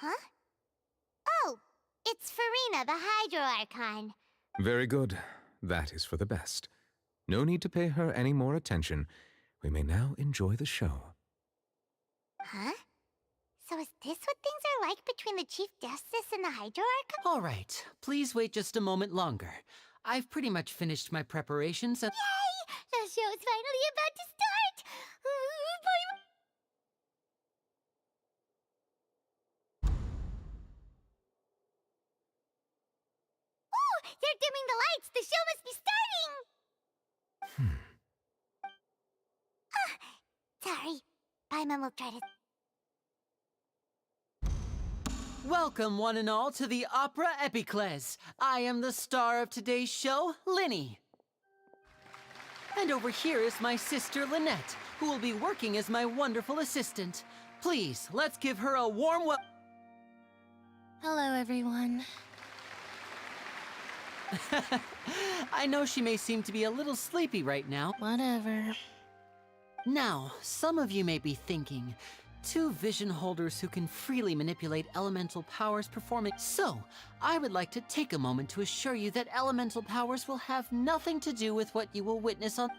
Huh? Oh, it's Farina, the Hydro Archon. Very good. That is for the best. No need to pay her any more attention. We may now enjoy the show. Huh? So is this what things are like between the Chief Justice and the Hydro Archon? All right, please wait just a moment longer. I've pretty much finished my preparations and... Yay! The show's finally about to start! Oh, they're dimming the lights! The show must be starting! Sorry. Paimon will try to... Welcome, one and all, to the Opera EpicGames. I am the star of today's show, Linny. And over here is my sister, Lynette, who will be working as my wonderful assistant. Please, let's give her a warm welcome. Hello, everyone. I know she may seem to be a little sleepy right now. Whatever. Now, some of you may be thinking, two vision holders who can freely manipulate elemental powers performing. So, I would like to take a moment to assure you that elemental powers will have nothing to do with what you will witness on...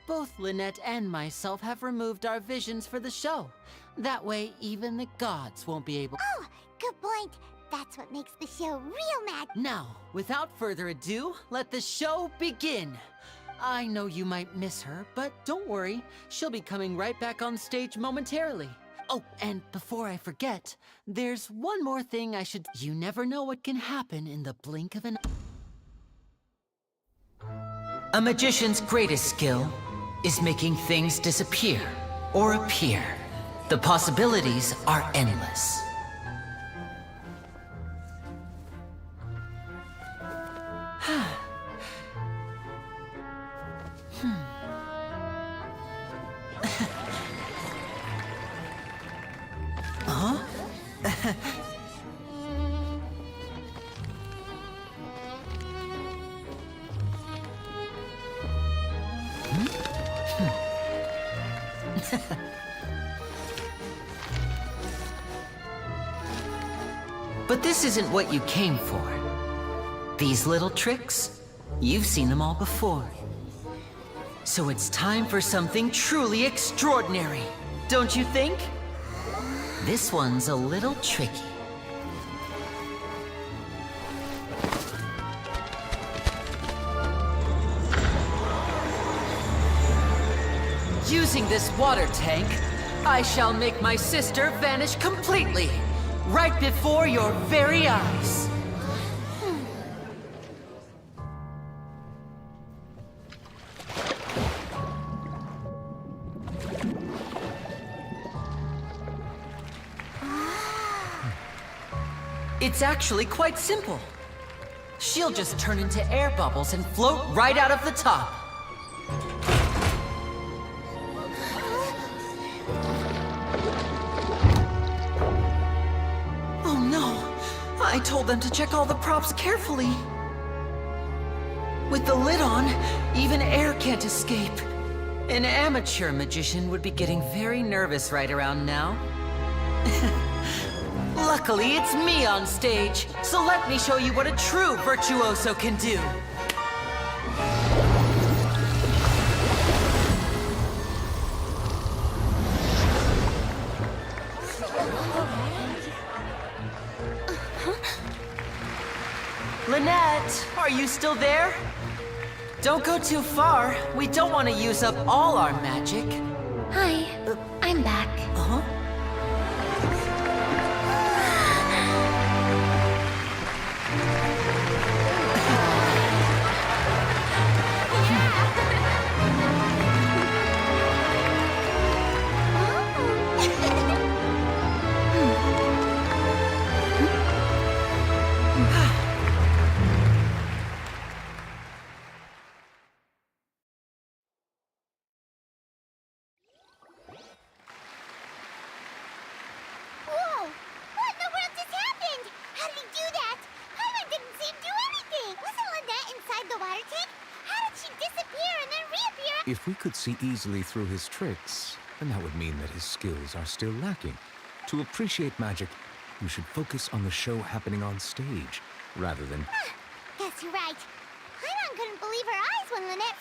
Both Lynette and myself have removed our visions for the show. That way, even the gods won't be able... Oh, good point. That's what makes the show real mad. Now, without further ado, let the show begin. I know you might miss her, but don't worry. She'll be coming right back on stage momentarily. Oh, and before I forget, there's one more thing I should... You never know what can happen in the blink of an... A magician's greatest skill is making things disappear or appear. The possibilities are endless. Huh? But this isn't what you came for. These little tricks, you've seen them all before. So it's time for something truly extraordinary, don't you think? This one's a little tricky. Using this water tank, I shall make my sister vanish completely, right before your very eyes. It's actually quite simple. She'll just turn into air bubbles and float right out of the top. I told them to check all the props carefully. With the lid on, even air can't escape. An amateur magician would be getting very nervous right around now. Luckily, it's me on stage, so let me show you what a true virtuoso can do. Lynette, are you still there? Don't go too far. We don't want to use up all our magic. Hi, I'm back. Uh-huh. If we could see easily through his tricks, then that would mean that his skills are still lacking. To appreciate magic, you should focus on the show happening on stage, rather than... Guess you're right. Paimon couldn't believe her eyes when Lynette...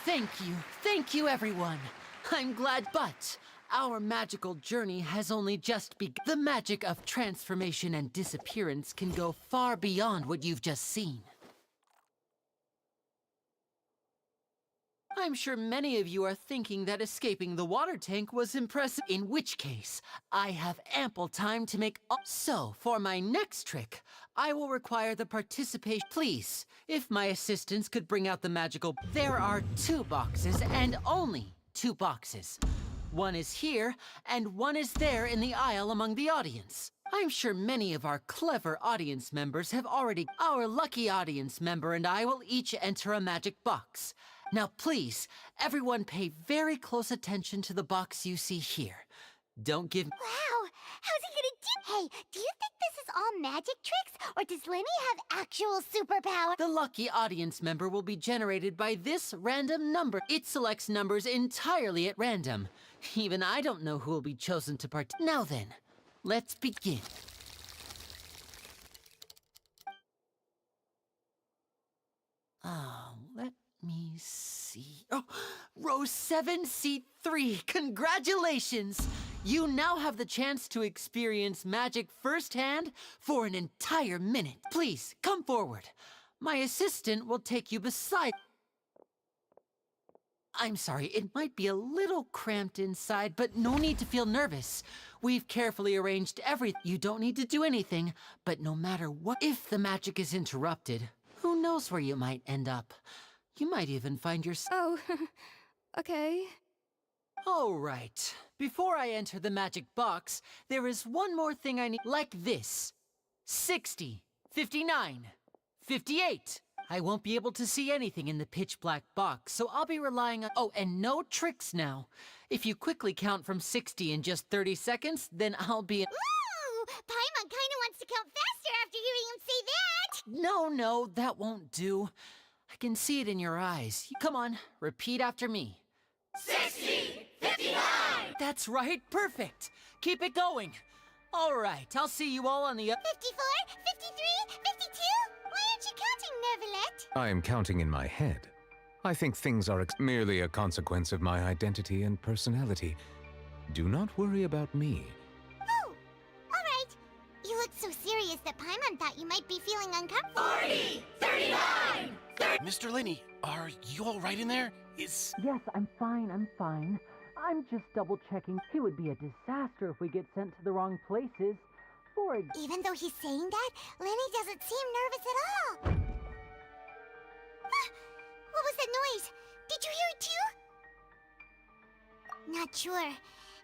Thank you, everyone. I'm glad, but our magical journey has only just begun. The magic of transformation and disappearance can go far beyond what you've just seen. I'm sure many of you are thinking that escaping the water tank was impressive, in which case, I have ample time to make up. So, for my next trick, I will require the participation. Please, if my assistants could bring out the magical... There are 2 boxes, and only 2 boxes. One is here, and one is there in the aisle among the audience. I'm sure many of our clever audience members have already... Our lucky audience member and I will each enter a magic box. Now please, everyone pay very close attention to the box you see here. Don't give... Wow! How's he gonna do... Hey, do you think this is all magic tricks? Or does Lenny have actual superpower? The lucky audience member will be generated by this random number. It selects numbers entirely at random. Even I don't know who will be chosen to part... Now then, let's begin. Let me see. Oh, row 7, seat 3. Congratulations! You now have the chance to experience magic firsthand for an entire minute. Please, come forward. My assistant will take you beside... I'm sorry, it might be a little cramped inside, but no need to feel nervous. We've carefully arranged everything. You don't need to do anything, but no matter what... If the magic is interrupted, who knows where you might end up? You might even find yourself... Oh, okay. All right. Before I enter the magic box, there is one more thing I need. Like this. 60, 59, 58. I won't be able to see anything in the pitch black box, so I'll be relying on... Oh, and no tricks now. If you quickly count from 60 in just 30 seconds, then I'll be... Ooh! Paimon kinda wants to count faster after hearing him say that! No, that won't do. I can see it in your eyes. Come on, repeat after me. 60! 59! That's right, perfect. Keep it going. All right, I'll see you all on the... 54, 53, 52? Why aren't you counting, Neverlet? I am counting in my head. I think things are merely a consequence of my identity and personality. Do not worry about me. Oh, all right. You look so serious that Paimon thought you might be feeling uncomfortable. 40, 39, 30... Mr. Linney, are you all right in there? Yes, I'm fine. I'm just double-checking. It would be a disaster if we get sent to the wrong places. Even though he's saying that, Lenny doesn't seem nervous at all. What was that noise? Did you hear it too? Not sure.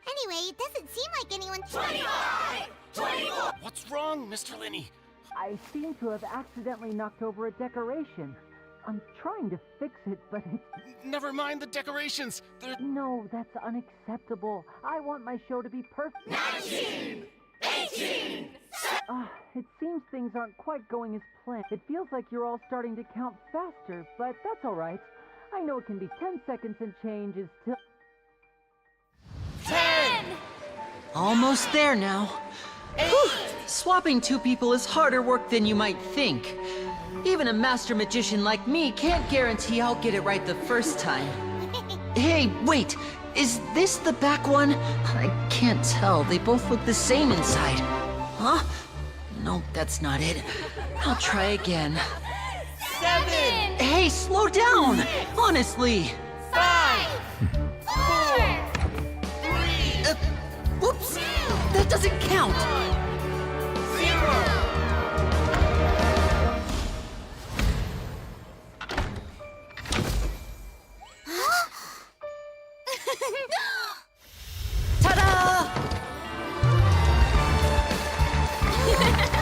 Anyway, it doesn't seem like anyone... 25! 24! What's wrong, Mr. Linney? I seem to have accidentally knocked over a decoration. I'm trying to fix it, but it's... Never mind the decorations. They're... No, that's unacceptable. I want my show to be perfect. 19! It seems things aren't quite going as planned. It feels like you're all starting to count faster, but that's all right. I know it can be 10 seconds and change is still... 10! Almost there now. Whew. Swapping two people is harder work than you might think. Even a master magician like me can't guarantee I'll get it right the first time. Hey, wait! Is this the back one? I can't tell. They both look the same inside. Huh? Nope, that's not it. I'll try again. 7! Hey, slow down! Honestly! 5! 4! 3! Whoops! That doesn't count! 0! Ta-da! What happened?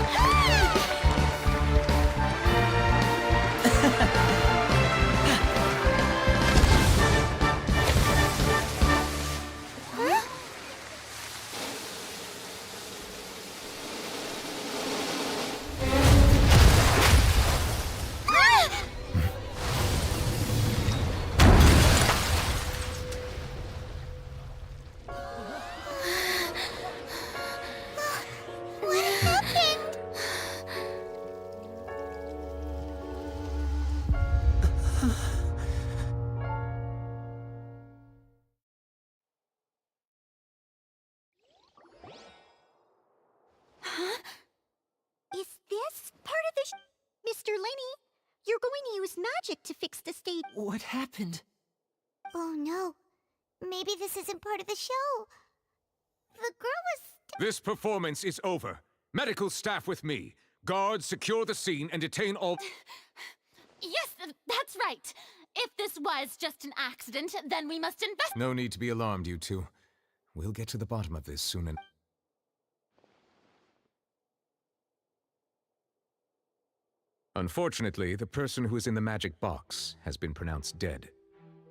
Is this part of the Mr. Lenny, you're going to use magic to fix the stage. What happened? Oh no. Maybe this isn't part of the show. The girl was... This performance is over. Medical staff with me. Guards, secure the scene and detain all... Yes, that's right. If this was just an accident, then we must invest... No need to be alarmed, you two. We'll get to the bottom of this soon and... Unfortunately, the person who is in the magic box has been pronounced dead.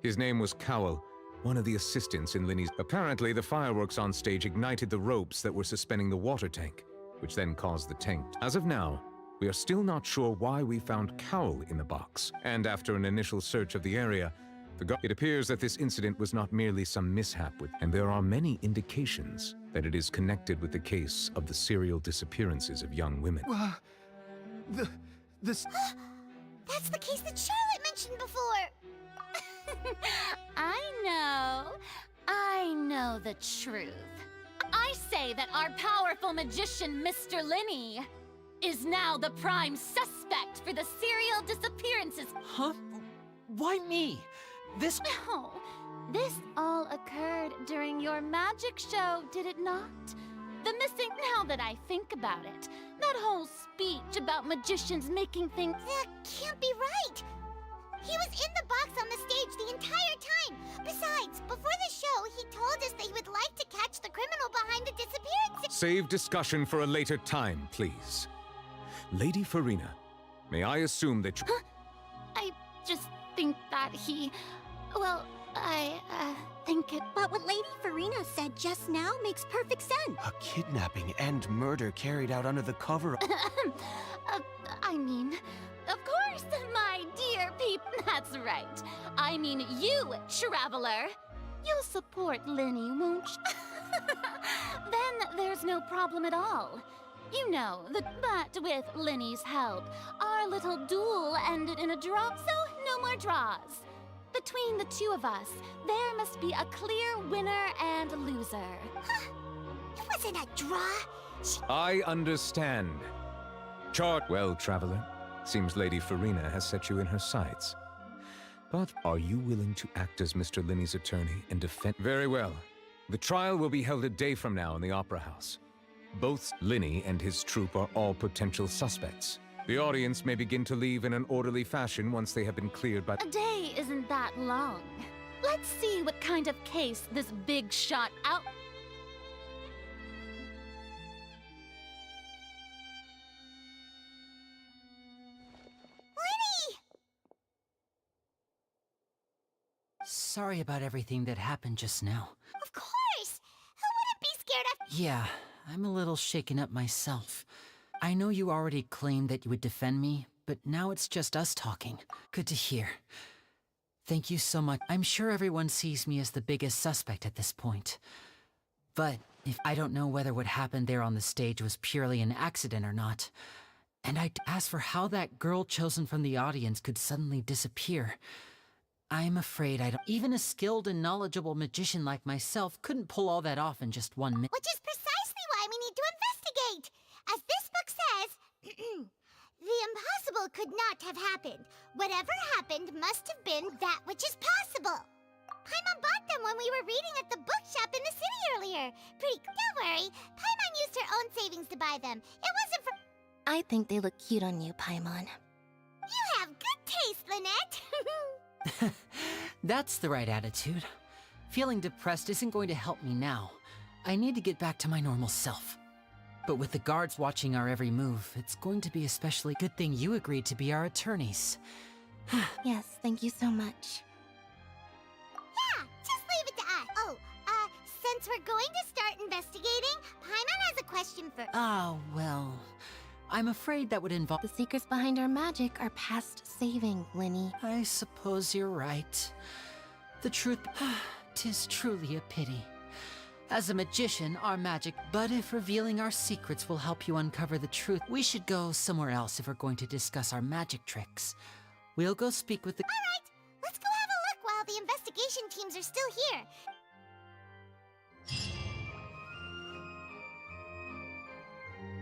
His name was Cowell, one of the assistants in Linny's... Apparently, the fireworks on stage ignited the ropes that were suspending the water tank, which then caused the tank. As of now, we are still not sure why we found Cowell in the box, and after an initial search of the area, it appears that this incident was not merely some mishap and there are many indications that it is connected with the case of the serial disappearances of young women. That's the case that Charlotte mentioned before. I know the truth. I say that our powerful magician, Mr. Linny, is now the prime suspect for the serial disappearances. Huh? Why me? No, this all occurred during your magic show, did it not? The missing, now that I think about it, that whole speech about magicians making things... That can't be right. He was in the box on the stage the entire time. Besides, before the show, he told us that he would like to catch the criminal behind the disappearance. Save discussion for a later time, please. Lady Farina, may I assume that you... I just think that he... Well, I think it... But what Lady Farina said just now makes perfect sense. A kidnapping and murder carried out under the cover of... I mean, of course, my dear peep, that's right. I mean you, traveler. You'll support Linny, won't you? Then there's no problem at all. You know, but with Linny's help, our little duel ended in a draw, so no more draws. Between the two of us, there must be a clear winner and loser. It wasn't a draw. I understand. Well, traveler, seems Lady Farina has set you in her sights. But are you willing to act as Mr. Linny's attorney and defend... Very well. The trial will be held a day from now in the Opera House. Both Linny and his troupe are all potential suspects. The audience may begin to leave in an orderly fashion once they have been cleared by... A day isn't that long. Let's see what kind of case this big shot out... Linny! Sorry about everything that happened just now. Of course! Who wouldn't be scared of... Yeah, I'm a little shaken up myself. I know you already claimed that you would defend me, but now it's just us talking. Good to hear. Thank you so much. I'm sure everyone sees me as the biggest suspect at this point. But if I don't know whether what happened there on the stage was purely an accident or not. And I'd ask for how that girl chosen from the audience could suddenly disappear. I'm afraid I don't... Even a skilled and knowledgeable magician like myself couldn't pull all that off in just 1 minute. Which is precisely why we need to investigate. As this book says, the impossible could not have happened. Whatever happened must have been that which is possible. Paimon bought them when we were reading at the bookshop in the city earlier. Don't worry, Paimon used her own savings to buy them. It wasn't for... I think they look cute on you, Paimon. You have good taste, Lynette. That's the right attitude. Feeling depressed isn't going to help me now. I need to get back to my normal self. But with the guards watching our every move, it's going to be especially good thing you agreed to be our attorneys. Yes, thank you so much. Yeah, just leave it to us. Oh, since we're going to start investigating, Paimon has a question for... Ah, well... I'm afraid that would involve... The secrets behind our magic are past saving, Linny. I suppose you're right. The truth... 'tis truly a pity. As a magician, our magic... But if revealing our secrets will help you uncover the truth, we should go somewhere else if we're going to discuss our magic tricks. We'll go speak with the... All right, let's go have a look while the investigation teams are still here.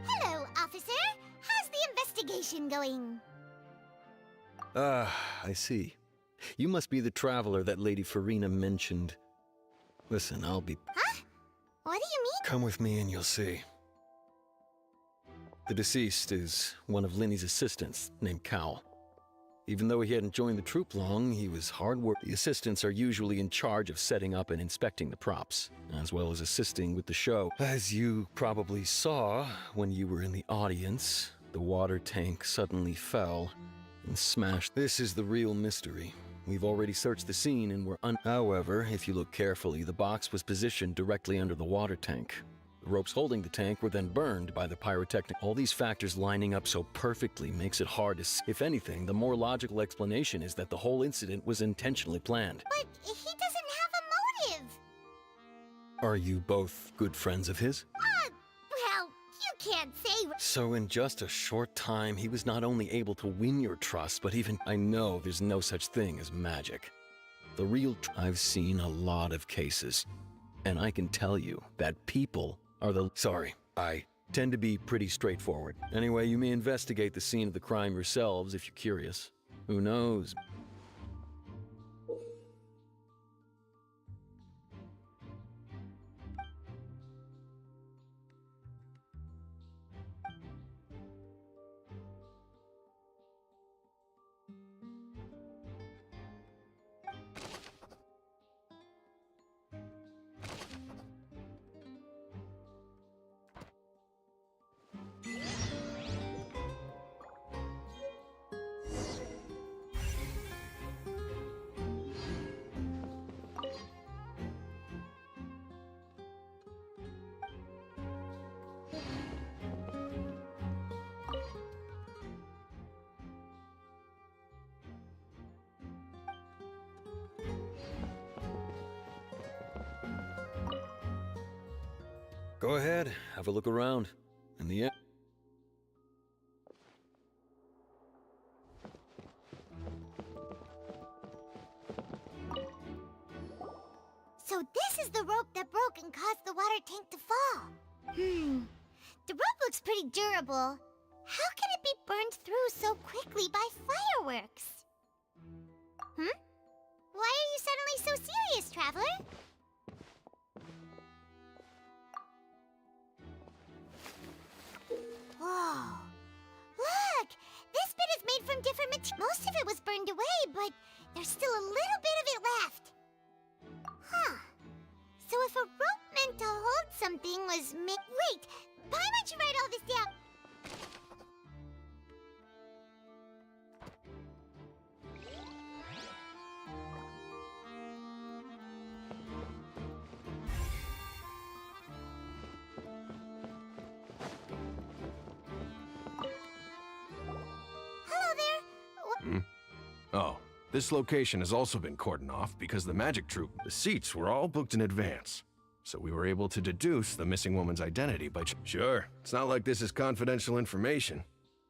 Hello, officer. How's the investigation going? Ah, I see. You must be the traveler that Lady Farina mentioned. Listen, I'll be... Huh? What do you mean? Come with me and you'll see. The deceased is one of Linny's assistants, named Cal. Even though he hadn't joined the troupe long, he was hard work. The assistants are usually in charge of setting up and inspecting the props, as well as assisting with the show. As you probably saw when you were in the audience, the water tank suddenly fell and smashed. This is the real mystery. We've already searched the scene and However, if you look carefully, the box was positioned directly under the water tank. The ropes holding the tank were then burned by the pyrotechnic. All these factors lining up so perfectly makes it hard to see. If anything, the more logical explanation is that the whole incident was intentionally planned. But he doesn't have a motive. Are you both good friends of his? Well, you can't say... So in just a short time, he was not only able to win your trust, but even... I know there's no such thing as magic. The real... I've seen a lot of cases, and I can tell you that people are the... Sorry, I tend to be pretty straightforward. Anyway, you may investigate the scene of the crime yourselves if you're curious. Who knows? Go ahead, have a look around. In the end... So this is the rope that broke and caused the water tank to fall. The rope looks pretty durable. How can it be burned through so quickly by fireworks? Why are you suddenly so serious, traveler? Whoa. Look! This bit is made from different materials. Most of it was burned away, but there's still a little bit of it left. Huh. So if a rope meant to hold something was Wait! Why don't you write all this down? Oh, this location has also been cordoned off because the magic troupe, the seats were all booked in advance. So we were able to deduce the missing woman's identity by... Sure, it's not like this is confidential information.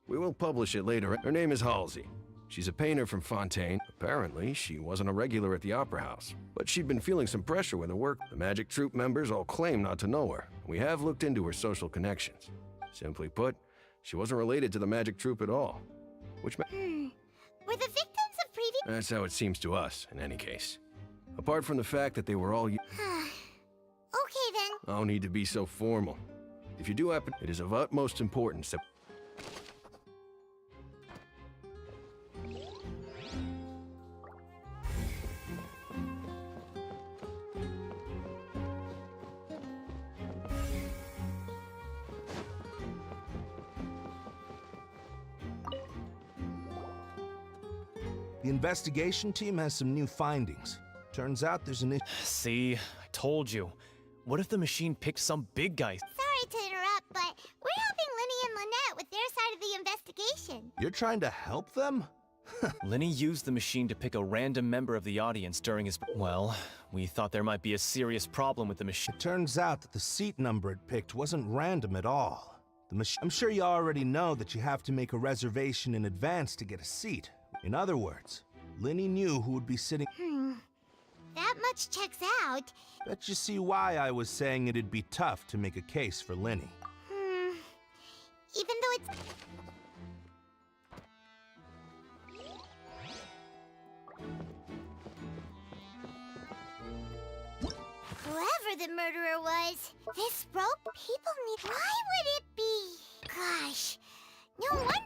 We will publish it later. Her name is Halsey. She's a painter from Fontейn. Apparently, she wasn't a regular at the Opera House, but she'd been feeling some pressure with her work. The magic troupe members all claim not to know her. We have looked into her social connections. Simply put, she wasn't related to the magic troupe at all. Which Were the victims of previous... That's how it seems to us, in any case. Apart from the fact that they were all... Okay then. No need to be so formal. If you do happen, it is of utmost importance that... The investigation team has some new findings. Turns out there's an issue. See, I told you. What if the machine picked some big guy? Sorry to interrupt, but we're helping Linny and Lynette with their side of the investigation. You're trying to help them? Linny used the machine to pick a random member of the audience during his... Well, we thought there might be a serious problem with the machine. It turns out that the seat number it picked wasn't random at all. I'm sure you already know that you have to make a reservation in advance to get a seat. In other words, Linny knew who would be sitting... That much checks out. Bet you see why I was saying it'd be tough to make a case for Linny. Even though it's... Whoever the murderer was, this rope, people need... Why would it be? Gosh, no one...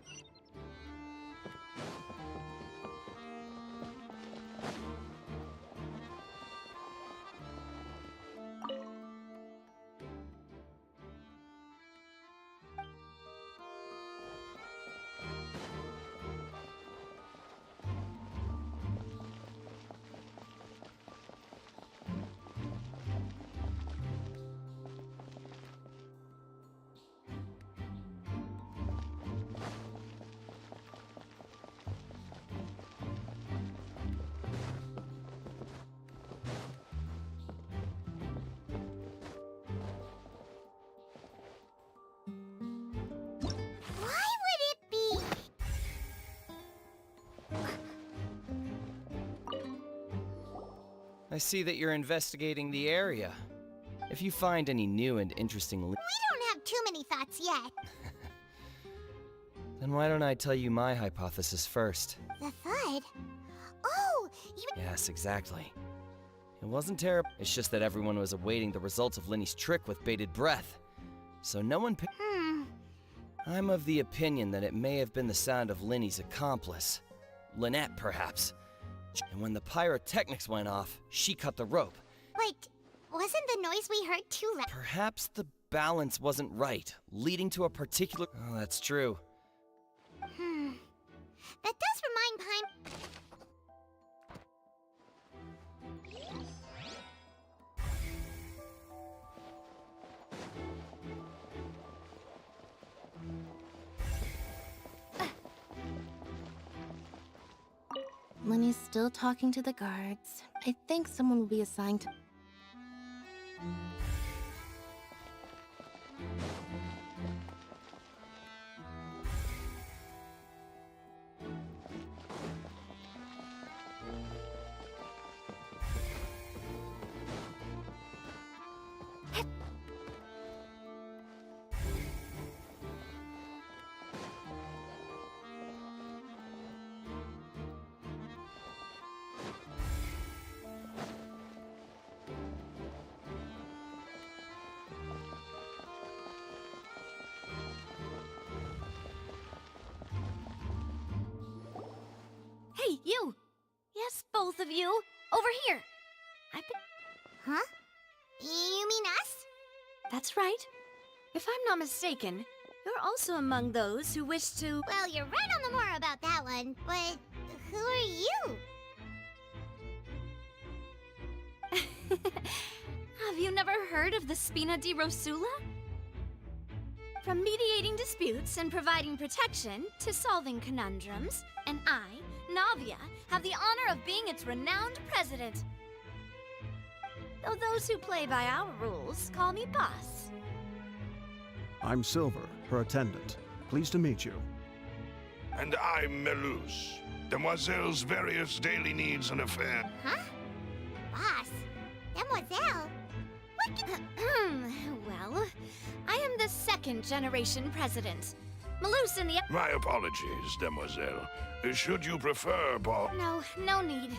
I see that you're investigating the area. If you find any new and interesting... We don't have too many thoughts yet. Then why don't I tell you my hypothesis first? The thud? Oh, you... Yes, exactly. It wasn't terrible. It's just that everyone was awaiting the results of Linny's trick with bated breath. So no one... I'm of the opinion that it may have been the sound of Linny's accomplice. Lynette, perhaps. And when the pyrotechnics went off, she cut the rope. But wasn't the noise we heard too loud? Perhaps the balance wasn't right, leading to a particular... Oh, that's true. That does remind Pine... Linny's still talking to the guards. I think someone will be assigned to... Hey, you! Yes, both of you! Over here! Huh? You mean us? That's right. If I'm not mistaken, you're also among those who wish to... Well, you're right on the more about that one, but who are you? Have you never heard of the Spina di Rosula? From mediating disputes and providing protection to solving conundrums, an eye, not Navia, have the honor of being its renowned president. Though those who play by our rules call me boss. I'm Silver, her attendant. Pleased to meet you. And I'm Melus, Demoiselle's various daily needs and affairs. Huh? Boss? Demoiselle? What? Well, I am the second generation president. Melus and the... My apologies, Demoiselle. Should you prefer, boss? No need.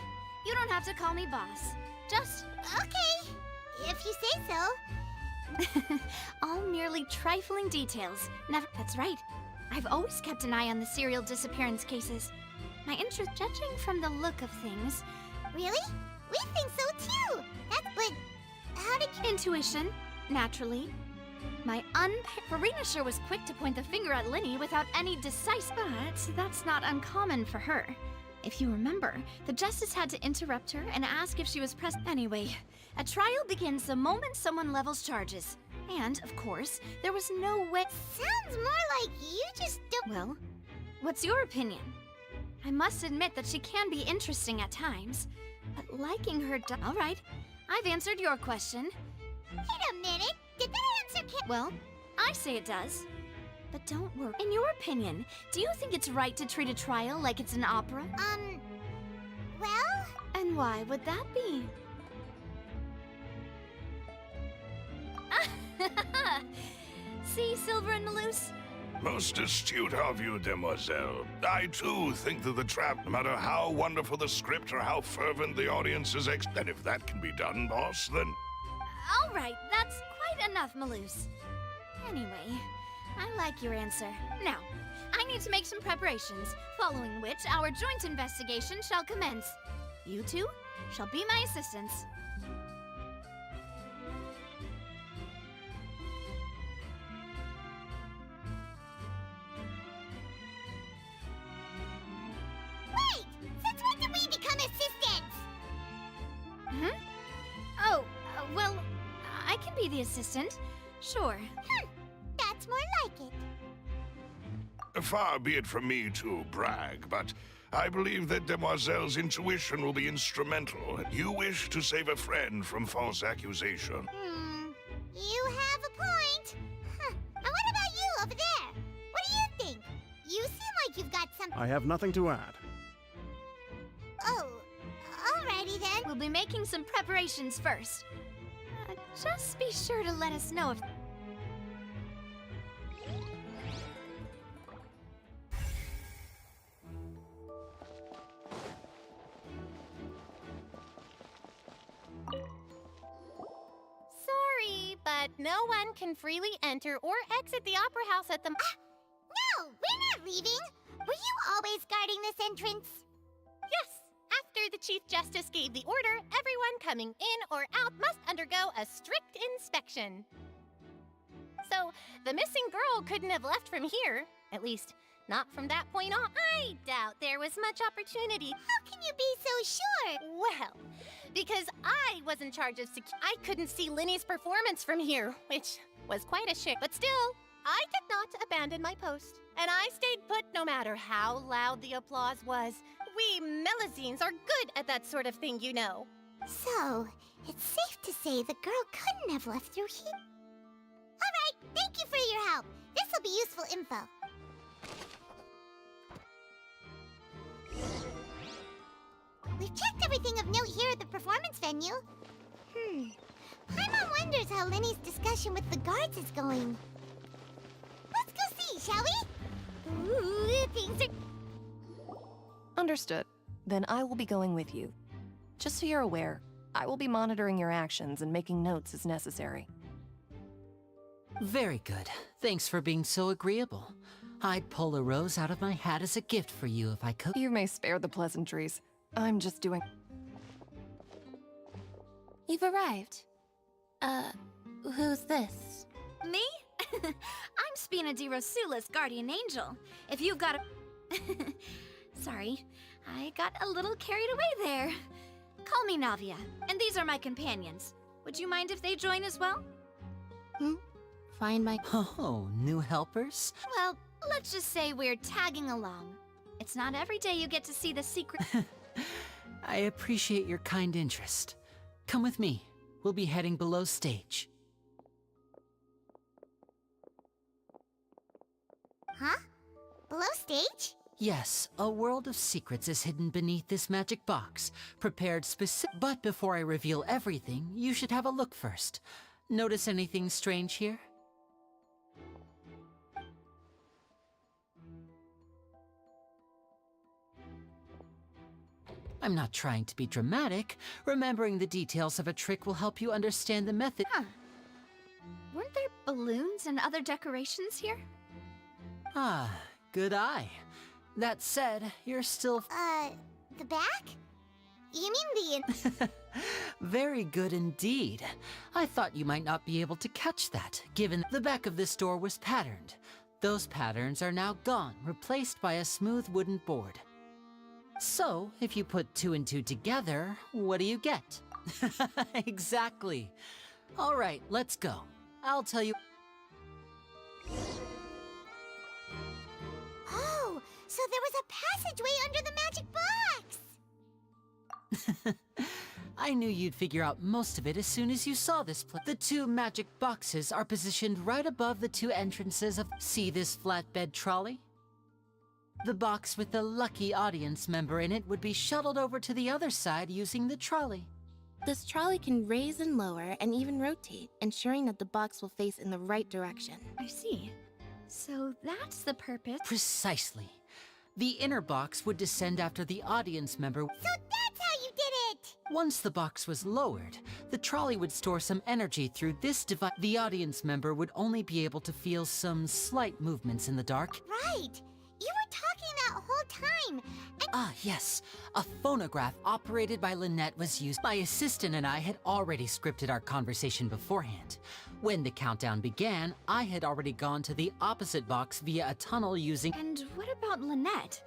You don't have to call me boss. Just... Okay, if you say so. All merely trifling details. Never... That's right. I've always kept an eye on the serial disappearance cases. My interest, judging from the look of things... Really? We think so too! But how did you... Intuition, naturally. My Farina sure was quick to point the finger at Linny without any decisive... But that's not uncommon for her. If you remember, the justice had to interrupt her and ask if she was present. Anyway, a trial begins the moment someone levels charges. And, of course, there was no way... Sounds more like you just don't... Well, what's your opinion? I must admit that she can be interesting at times, but liking her... All right, I've answered your question. Wait a minute, did that answer... Well, I say it does. But don't worry. In your opinion, do you think it's right to treat a trial like it's an opera? Well... And why would that be? See, Silver and Melus? Most astute of you, Demoiselle. I, too, think that the trap, no matter how wonderful the script or how fervent the audience is and if that can be done, boss, then... All right, that's quite enough, Melus. Anyway, I like your answer. Now, I need to make some preparations, following which our joint investigation shall commence. You two shall be my assistants. Wait! Since when did we become assistants? Oh, well, I can be the assistant. Sure. That's more like it. Far be it from me to brag, but I believe that Demoiselle's intuition will be instrumental. You wish to save a friend from false accusation. You have a point. And what about you over there? What do you think? You seem like you've got something... I have nothing to add. Oh, alrighty then. We'll be making some preparations first. Just be sure to let us know if... Sorry, but no one can freely enter or exit the Opera House at the... No, we're not leaving. Were you always guarding this entrance? Yes. After the Chief Justice gave the order, everyone coming in or out must undergo a strict inspection. So, the missing girl couldn't have left from here. At least, not from that point on. I doubt there was much opportunity. How can you be so sure? Well, because I was in charge of I couldn't see Linny's performance from here, which was quite a shame. But still, I did not abandon my post. And I stayed put no matter how loud the applause was. We Melazines are good at that sort of thing, you know. So, it's safe to say the girl couldn't have left through here. Alright, thank you for your help. This will be useful info. We've checked everything of note here at the performance venue. Paimon wonders how Linny's discussion with the guards is going. Let's go see, shall we? Ooh, things are... Understood. Then I will be going with you. Just so you're aware, I will be monitoring your actions and making notes as necessary. Very good. Thanks for being so agreeable. I'd pull a rose out of my hat as a gift for you if I could. You may spare the pleasantries. I'm just doing... You've arrived. Who's this? Me? I'm Spina di Rosula's guardian angel. If you've got a... Sorry, I got a little carried away there. Call me Navia, and these are my companions. Would you mind if they join as well? Find my... Oh, new helpers? Well, let's just say we're tagging along. It's not every day you get to see the secret. I appreciate your kind interest. Come with me. We'll be heading below stage. Huh? Below stage? Yes, a world of secrets is hidden beneath this magic box, prepared specific. But before I reveal everything, you should have a look first. Notice anything strange here? I'm not trying to be dramatic. Remembering the details of a trick will help you understand the method. Huh. Weren't there balloons and other decorations here? Ah, good eye. That said, you're still... The back? You mean the... Very good indeed. I thought you might not be able to catch that, given the back of this door was patterned. Those patterns are now gone, replaced by a smooth wooden board. So, if you put 2 and 2 together, what do you get? Exactly. All right, let's go. I'll tell you... Oh, so there was a passageway under the magic box! I knew you'd figure out most of it as soon as you saw this place. The 2 magic boxes are positioned right above the 2 entrances of... See this flatbed trolley? The box with the lucky audience member in it would be shuttled over to the other side using the trolley. This trolley can raise and lower and even rotate, ensuring that the box will face in the right direction. I see. So that's the purpose. Precisely. The inner box would descend after the audience member. So that's how you did it! Once the box was lowered, the trolley would store some energy through this device. The audience member would only be able to feel some slight movements in the dark. Right! You were talking that whole time! Ah, yes. A phonograph operated by Lynette was used. My assistant and I had already scripted our conversation beforehand. When the countdown began, I had already gone to the opposite box via a tunnel using... And what about Lynette?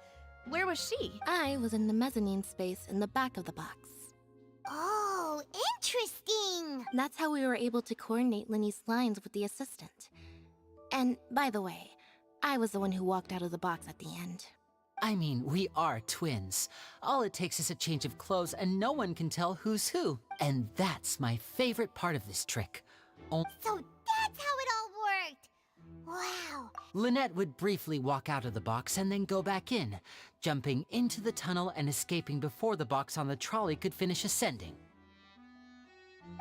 Where was she? I was in the mezzanine space in the back of the box. Oh, interesting! That's how we were able to coordinate Linny's lines with the assistant. And, by the way, I was the one who walked out of the box at the end. I mean, we are twins. All it takes is a change of clothes and no one can tell who's who. And that's my favorite part of this trick. So that's how it all worked! Wow! Lynette would briefly walk out of the box and then go back in, jumping into the tunnel and escaping before the box on the trolley could finish ascending.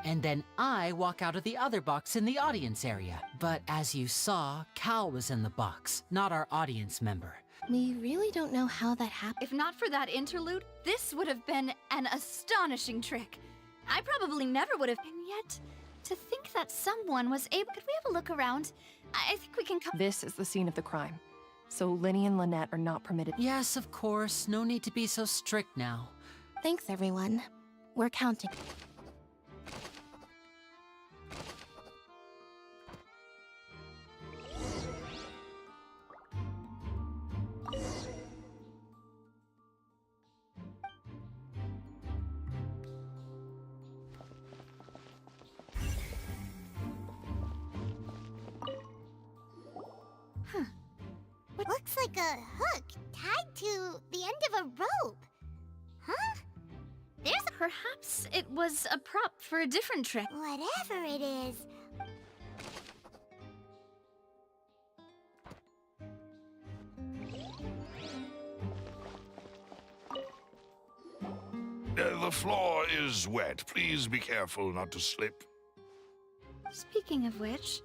And then I walk out of the other box in the audience area. But as you saw, Cal was in the box, not our audience member. We really don't know how that happened. If not for that interlude, this would have been an astonishing trick. I probably never would have. And yet, to think that someone was able... Could we have a look around? I think we can come... This is the scene of the crime. So Linny and Lynette are not permitted... Yes, of course. No need to be so strict now. Thanks, everyone. We're counting. Looks like a hook tied to the end of a rope. Huh? Perhaps it was a prop for a different trick. Whatever it is. The floor is wet. Please be careful not to slip. Speaking of which,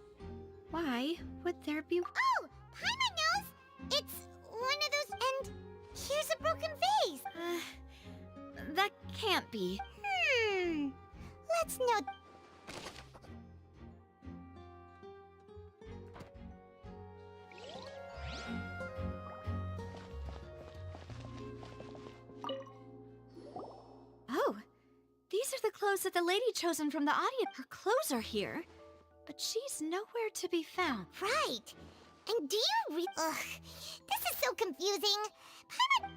why would there be... Oh! Paimon knows! It's one of those... And here's a broken vase! That can't be. Let's note... Oh, these are the clothes that the lady chosen from the audience. Her clothes are here, but she's nowhere to be found. Right! And do you read... Ugh, this is so confusing. Paimon...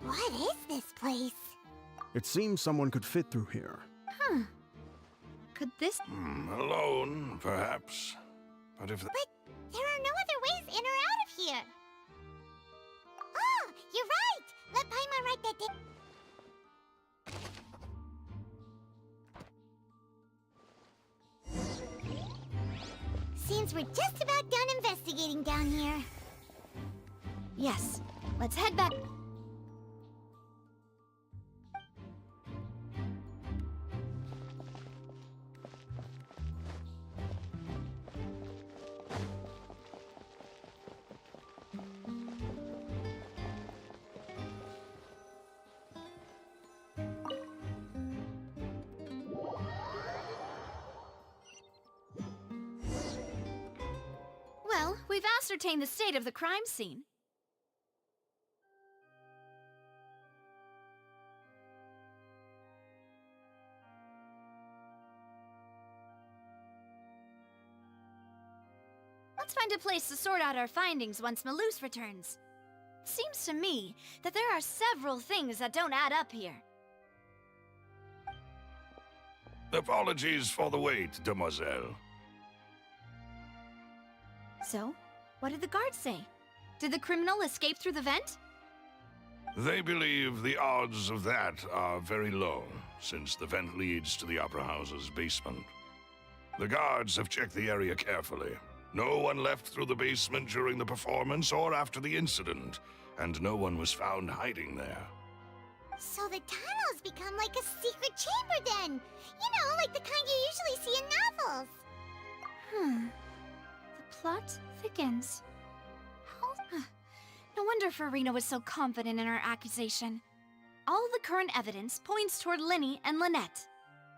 What is this place? It seems someone could fit through here. Huh. Could this... Alone, perhaps. But if... But there are no other ways in or out of here. Oh, you're right! Let Paimon write that down. Seems we're just about done investigating down here. Yes, let's head back. Well, we've ascertained the state of the crime scene. Let's find a place to sort out our findings once Malus returns. Seems to me that there are several things that don't add up here. Apologies for the wait, demoiselle. So, what did the guards say? Did the criminal escape through the vent? They believe the odds of that are very low, since the vent leads to the Opera House's basement. The guards have checked the area carefully. No one left through the basement during the performance or after the incident, and no one was found hiding there. So the tunnels become like a secret chamber then! You know, like the kind you usually see in novels! The plot thickens. No wonder Farina was so confident in her accusation. All the current evidence points toward Linny and Lynette.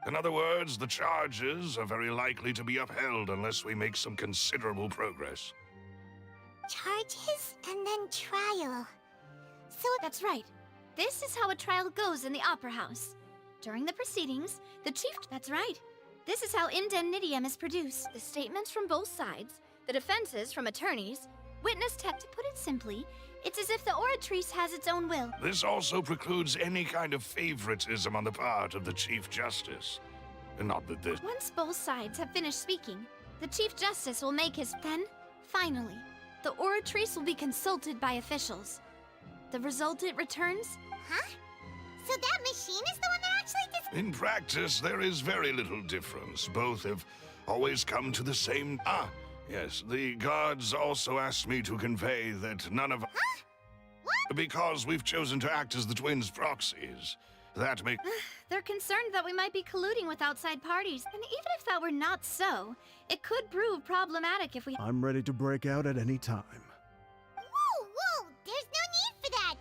In other words, the charges are very likely to be upheld unless we make some considerable progress. Charges and then trial. So that's right. This is how a trial goes in the Opera House. During the proceedings, the chief... That's right. This is how indemnitium is produced. The statements from both sides, the defenses from attorneys, witness to put it simply, it's as if the oratrice has its own will. This also precludes any kind of favoritism on the part of the Chief Justice. Not that this... Once both sides have finished speaking, the Chief Justice will make his... Then, finally, the oratrice will be consulted by officials. The result it returns... Huh? So that machine is the one that actually... In practice, there is very little difference. Both have always come to the same... Yes, the guards also asked me to convey that none of... Huh? What? Because we've chosen to act as the twins' proxies. That makes... They're concerned that we might be colluding with outside parties, and even if that were not so, it could prove problematic if we... I'm ready to break out at any time. Whoa! There's no need for that!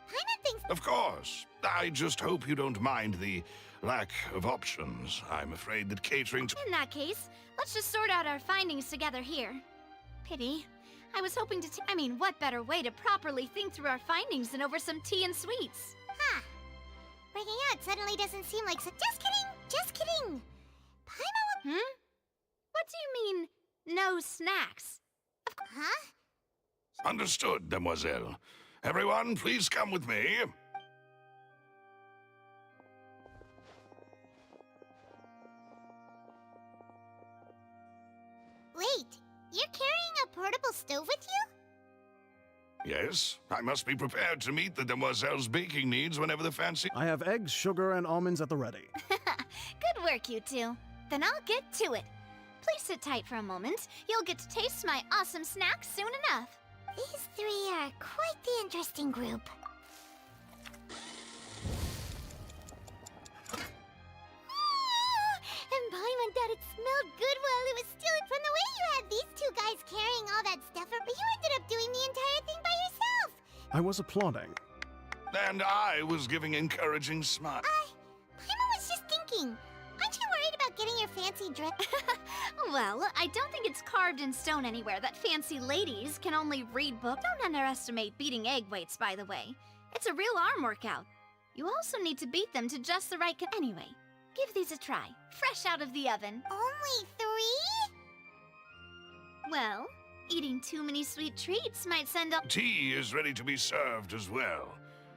Paimon thinks... Of course. I just hope you don't mind the lack of options. I'm afraid that catering to... In that case, let's just sort out our findings together here. Pity. I was hoping to... I mean, what better way to properly think through our findings than over some tea and sweets? Huh. Breaking out suddenly doesn't seem like... Just kidding! Paimon will... What do you mean, no snacks? Huh? Understood, demoiselle. Everyone, please come with me. Wait, you're carrying a portable stove with you? Yes, I must be prepared to meet the demoiselle's baking needs whenever the fancy... I have eggs, sugar, and almonds at the ready. Good work, you two. Then I'll get to it. Please sit tight for a moment. You'll get to taste my awesome snacks soon enough. These three are quite the interesting group. And Paimon thought it smelled good while it was still... From the way you had these two guys carrying all that stuff, but you ended up doing the entire thing by yourself! I was applauding. And I was giving encouraging smiles. Paimon was just thinking. Aren't you worried about getting your fancy dress? Well, I don't think it's carved in stone anywhere that fancy ladies can only read books. Don't underestimate beating egg weights, by the way. It's a real arm workout. You also need to beat them to just the right... Anyway, give these a try. Fresh out of the oven. Only 3? Well, eating too many sweet treats might send up... Tea is ready to be served as well.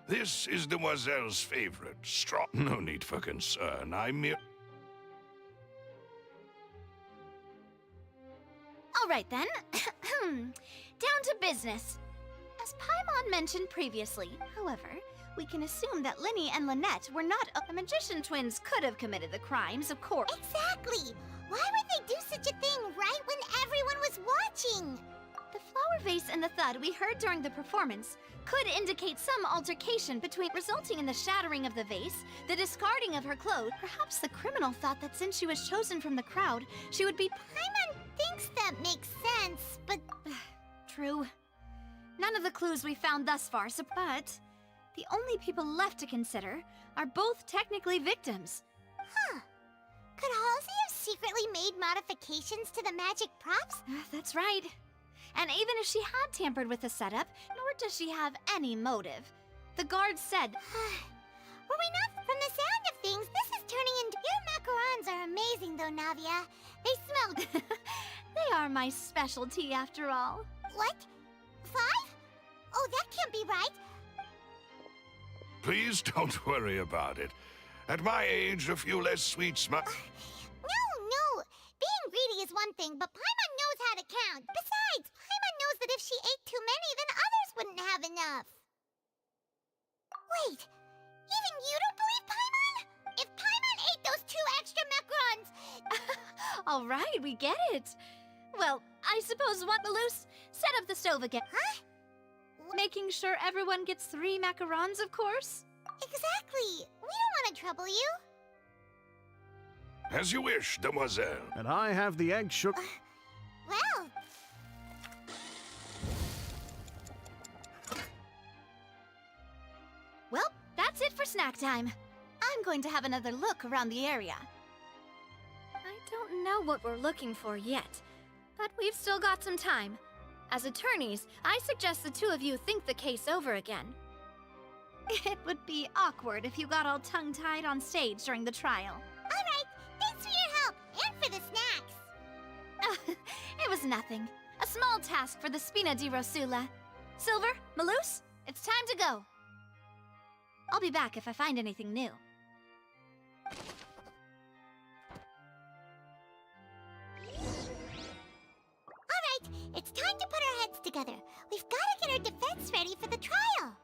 This is Demoiselle's favorite. Strong. No need for concern. I'm mere. All right then. Down to business. As Paimon mentioned previously, however, we can assume that Linny and Lynette were not the magician twins could have committed the crimes, of course. Exactly! Why would they do such a thing right when everyone was watching? The flower vase and the thud we heard during the performance could indicate some altercation resulting in the shattering of the vase, the discarding of her clothes. Perhaps the criminal thought that since she was chosen from the crowd, she would be... Paimon thinks that makes sense, but... True. None of the clues we found thus far, but the only people left to consider are both technically victims. Huh. Could Halsey have secretly made modifications to the magic props? That's right. And even if she had tampered with the setup, nor does she have any motive. The guards said... Were we not... From the sound of things, this is turning into... Your macarons are amazing though, Navia. They smell... They are my specialty after all. What? 5? Oh, that can't be right. Please don't worry about it. At my age, a few less sweets might... No. Being greedy is one thing, but Paimon knows how to count. Besides, Paimon knows that if she ate too many, then others wouldn't have enough. Wait, even you don't believe Paimon? If Paimon ate those 2 extra macarons... All right, we get it. Well, I suppose what the loose set up the stove again. Huh? Making sure everyone gets 3 macarons, of course. Exactly. We don't want to trouble you. As you wish, Demoiselle. And I have the egg sugar. Well... Well, that's it for snack time. I'm going to have another look around the area. I don't know what we're looking for yet, but we've still got some time. As attorneys, I suggest the two of you think the case over again. It would be awkward if you got all tongue-tied on stage during the trial. All right, thanks for your help, and for the snacks. It was nothing. A small task for the Spina di Rosula. Silver, Maloose, it's time to go. I'll be back if I find anything new. All right, it's time to put our heads together. We've got to get our defense ready for the trial.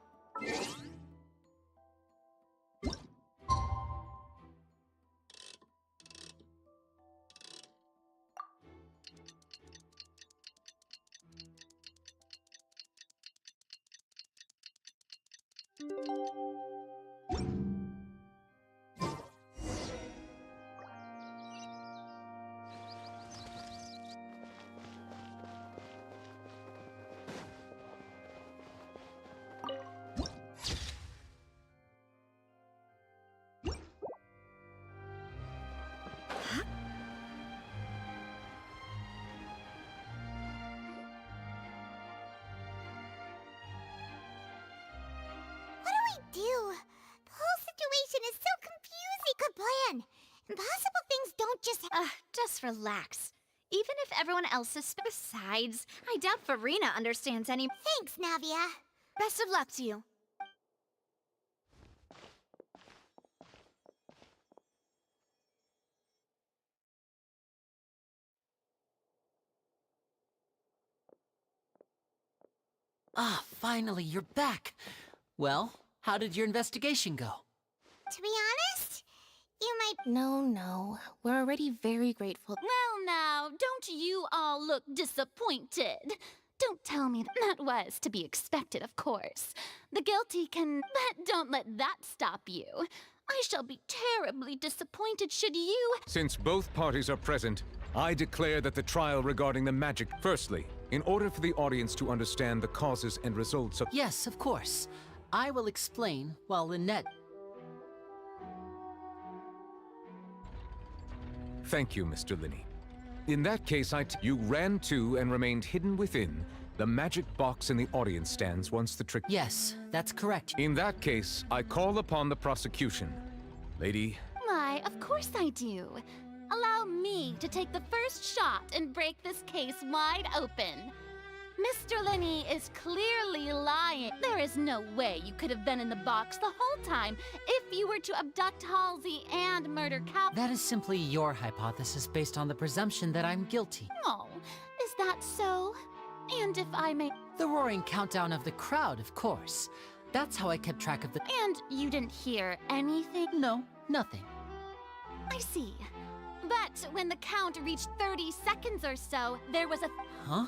Do? The whole situation is so confusing. Good plan. Impossible things don't Just relax. Even if everyone else is... Besides, I doubt Farina understands any... Thanks, Navia. Best of luck to you. Ah, finally, you're back. Well, how did your investigation go? To be honest, you might... No. We're already very grateful. Well now, don't you all look disappointed? Don't tell me that was to be expected, of course. The guilty can... But don't let that stop you. I shall be terribly disappointed should you... Since both parties are present, I declare that the trial regarding the magic... Firstly, in order for the audience to understand the causes and results of... Yes, of course. I will explain while Lynette... Thank you, Mr. Linney. In that case, you ran to and remained hidden within the magic box in the audience stands once the trick... Yes, that's correct. In that case, I call upon the prosecution. Lady... Why, of course I do. Allow me to take the first shot and break this case wide open. Mr. Linney is clearly lying. There is no way you could have been in the box the whole time if you were to abduct Halsey and murder Cal. That is simply your hypothesis based on the presumption that I'm guilty. Oh, is that so? And if I may... The roaring countdown of the crowd, of course. That's how I kept track of the... And you didn't hear anything? No, nothing. I see. But when the count reached 30 seconds or so, there was a... Huh?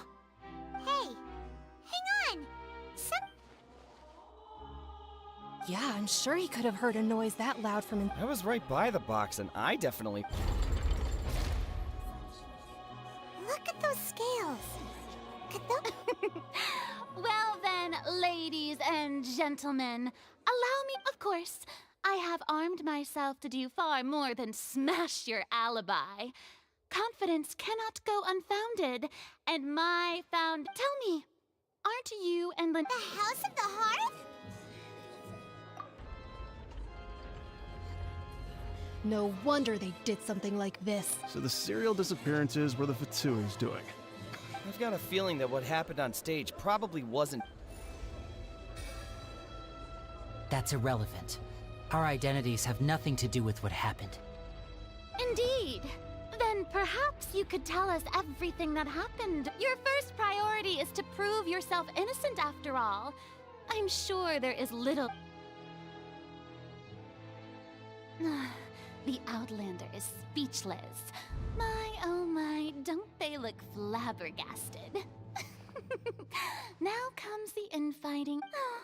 Hey, hang on. Yeah, I'm sure he could have heard a noise that loud from in... I was right by the box, and I definitely... Look at those scales. Could those... Well then, ladies and gentlemen, allow me, of course. I have armed myself to do far more than smash your alibi. Confidence cannot go unfounded, and my found... Tell me, aren't you and The House of the Hearth? No wonder they did something like this. So the serial disappearances were the Fatui's doing. I've got a feeling that what happened on stage probably wasn't... That's irrelevant. Our identities have nothing to do with what happened. Indeed. Then perhaps you could tell us everything that happened. Your first priority is to prove yourself innocent after all. I'm sure there is little... The Outlander is speechless. My, oh my, don't they look flabbergasted? Now comes the infighting. Oh,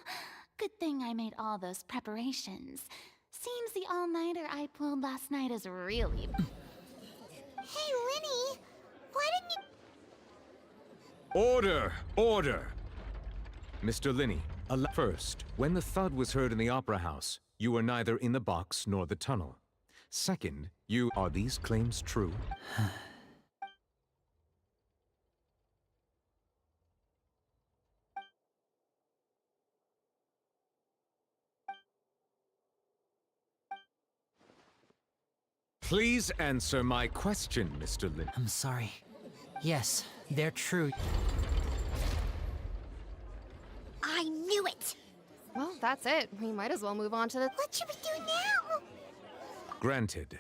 good thing I made all those preparations. Seems the all-nighter I pulled last night is really... Hey, Linny, why didn't you... Order! Order! Mr. Linney, first, when the thud was heard in the Opera House, you were neither in the box nor the tunnel. Second, are these claims true? Please answer my question, Mr. Lin. I'm sorry. Yes, they're true. I knew it! Well, that's it. We might as well move on to the... What should we do now? Granted.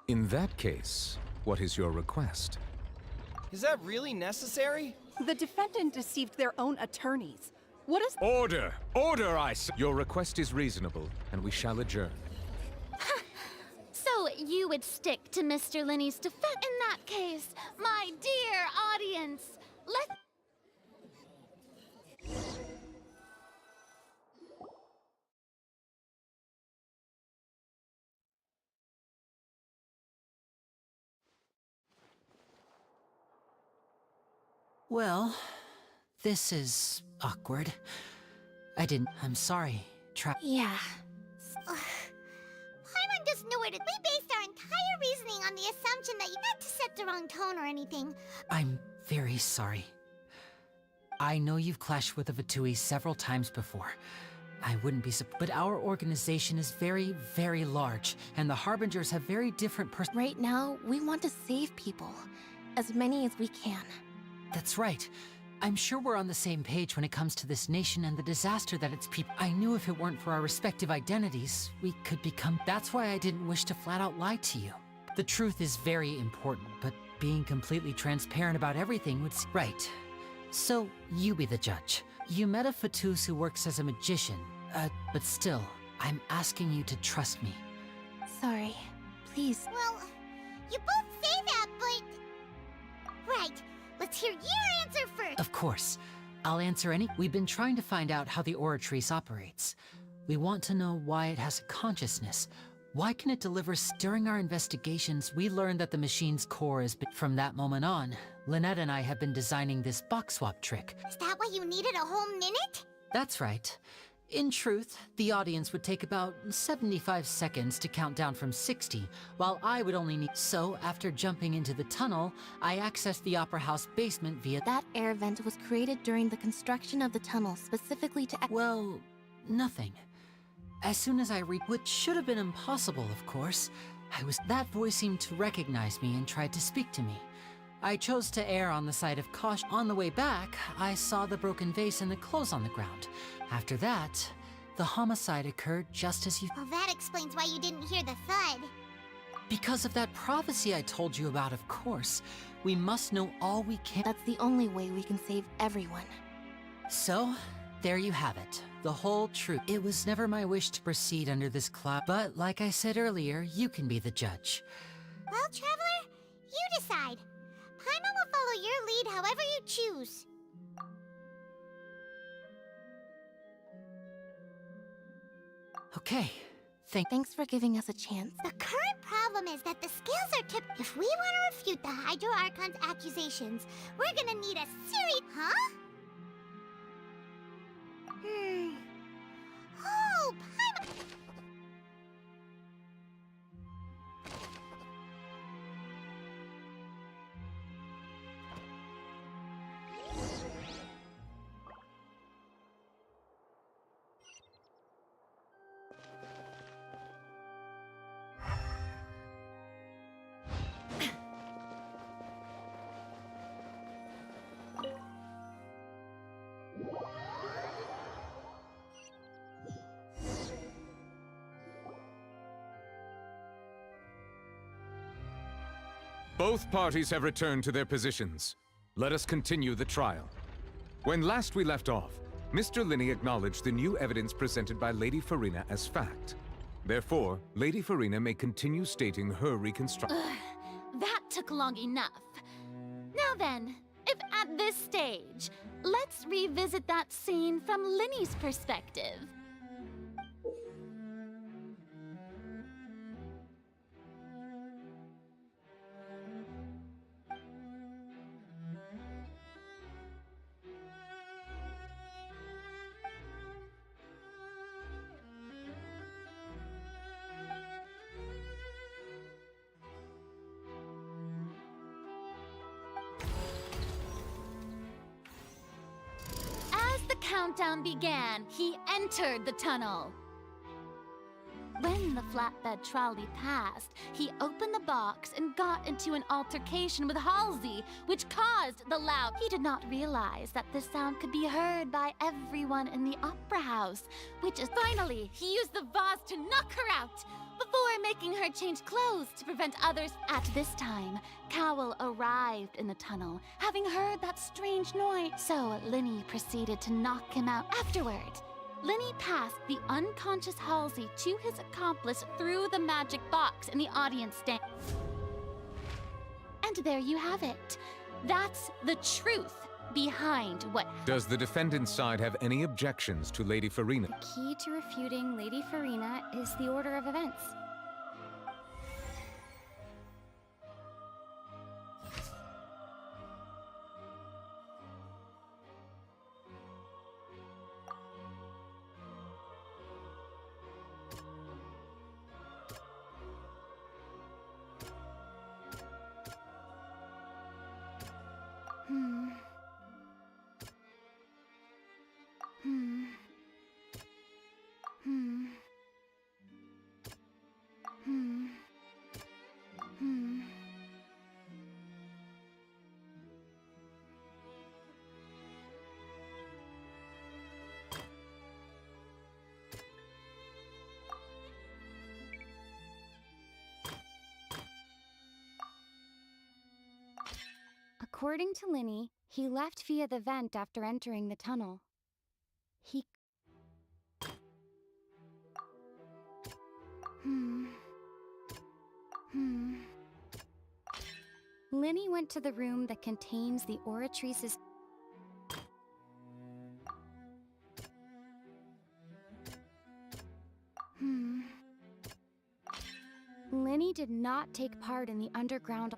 In that case, what is your request? Is that really necessary? The defendant deceived their own attorneys. What is... Order! Order, I say! Your request is reasonable, and we shall adjourn. So you would stick to Mr. Linney's defense? In that case, my dear audience, let... Well, this is awkward. I'm sorry. Yeah. Paimon just knew it. We based our entire reasoning on the assumption that you not to set the wrong tone or anything. I'm very sorry. I know you've clashed with the Fatui several times before. I wouldn't be surprised, but our organization is very, very large, and the Harbingers have very different Right now, we want to save people. As many as we can. That's right. I'm sure we're on the same page when it comes to this nation and the disaster that its people... I knew if it weren't for our respective identities, we could become... That's why I didn't wish to flat out lie to you. The truth is very important, but being completely transparent about everything would... Right. So, you be the judge. You met a Fatus who works as a magician, but still, I'm asking you to trust me. Sorry. Please. Well, you both say that, but... Right. Let's hear your answer first. Of course. I'll answer any... We've been trying to find out how the Oratrice operates. We want to know why it has a consciousness. Why can it deliver... During our investigations, we learned that the machine's core is... From that moment on, Lynette and I have been designing this box swap trick. Is that why you needed a whole minute? That's right. In truth, the audience would take about 75 seconds to count down from 60, while I would only need... So, after jumping into the tunnel, I accessed the Opera House basement via... That air vent was created during the construction of the tunnel specifically to... Well, nothing. As soon as I which should have been impossible, of course, that voice seemed to recognize me and tried to speak to me. I chose to err on the side of caution. On the way back, I saw the broken vase and the clothes on the ground. After that, the homicide occurred just as you... Well, that explains why you didn't hear the thud. Because of that prophecy I told you about, of course. We must know all we can. That's the only way we can save everyone. So, there you have it. The whole truth. It was never my wish to proceed under this cloud, but like I said earlier, you can be the judge. Well, Traveler, you decide. Paimon will follow your lead however you choose. Okay. Thanks for giving us a chance. The current problem is that the scales are tipped. If we want to refute the Hydro Archon's accusations, we're gonna need a serious... Huh? Oh, Paimon... Both parties have returned to their positions. Let us continue the trial. When last we left off, Mr. Linney acknowledged the new evidence presented by Lady Farina as fact. Therefore, Lady Farina may continue stating her reconstruction. That took long enough. Now then, if at this stage, let's revisit that scene from Linney's perspective. Countdown began, he entered the tunnel. When the flatbed trolley passed, he opened the box and got into an altercation with Halsey, which caused the loud... He did not realize that the sound could be heard by everyone in the opera house, which is... Finally, he used the vase to knock her out, before making her change clothes to prevent others. At this time, Cowell arrived in the tunnel, having heard that strange noise. So Linney proceeded to knock him out afterward. Linney passed the unconscious Halsey to his accomplice through the magic box in the audience stand. And there you have it. That's the truth behind what... Does the defendant's side have any objections to Lady Farina? The key to refuting Lady Farina is the order of events. According to Linney, he left via the vent after entering the tunnel. Linney went to the room that contains the Oratrice's... Linney did not take part in the underground...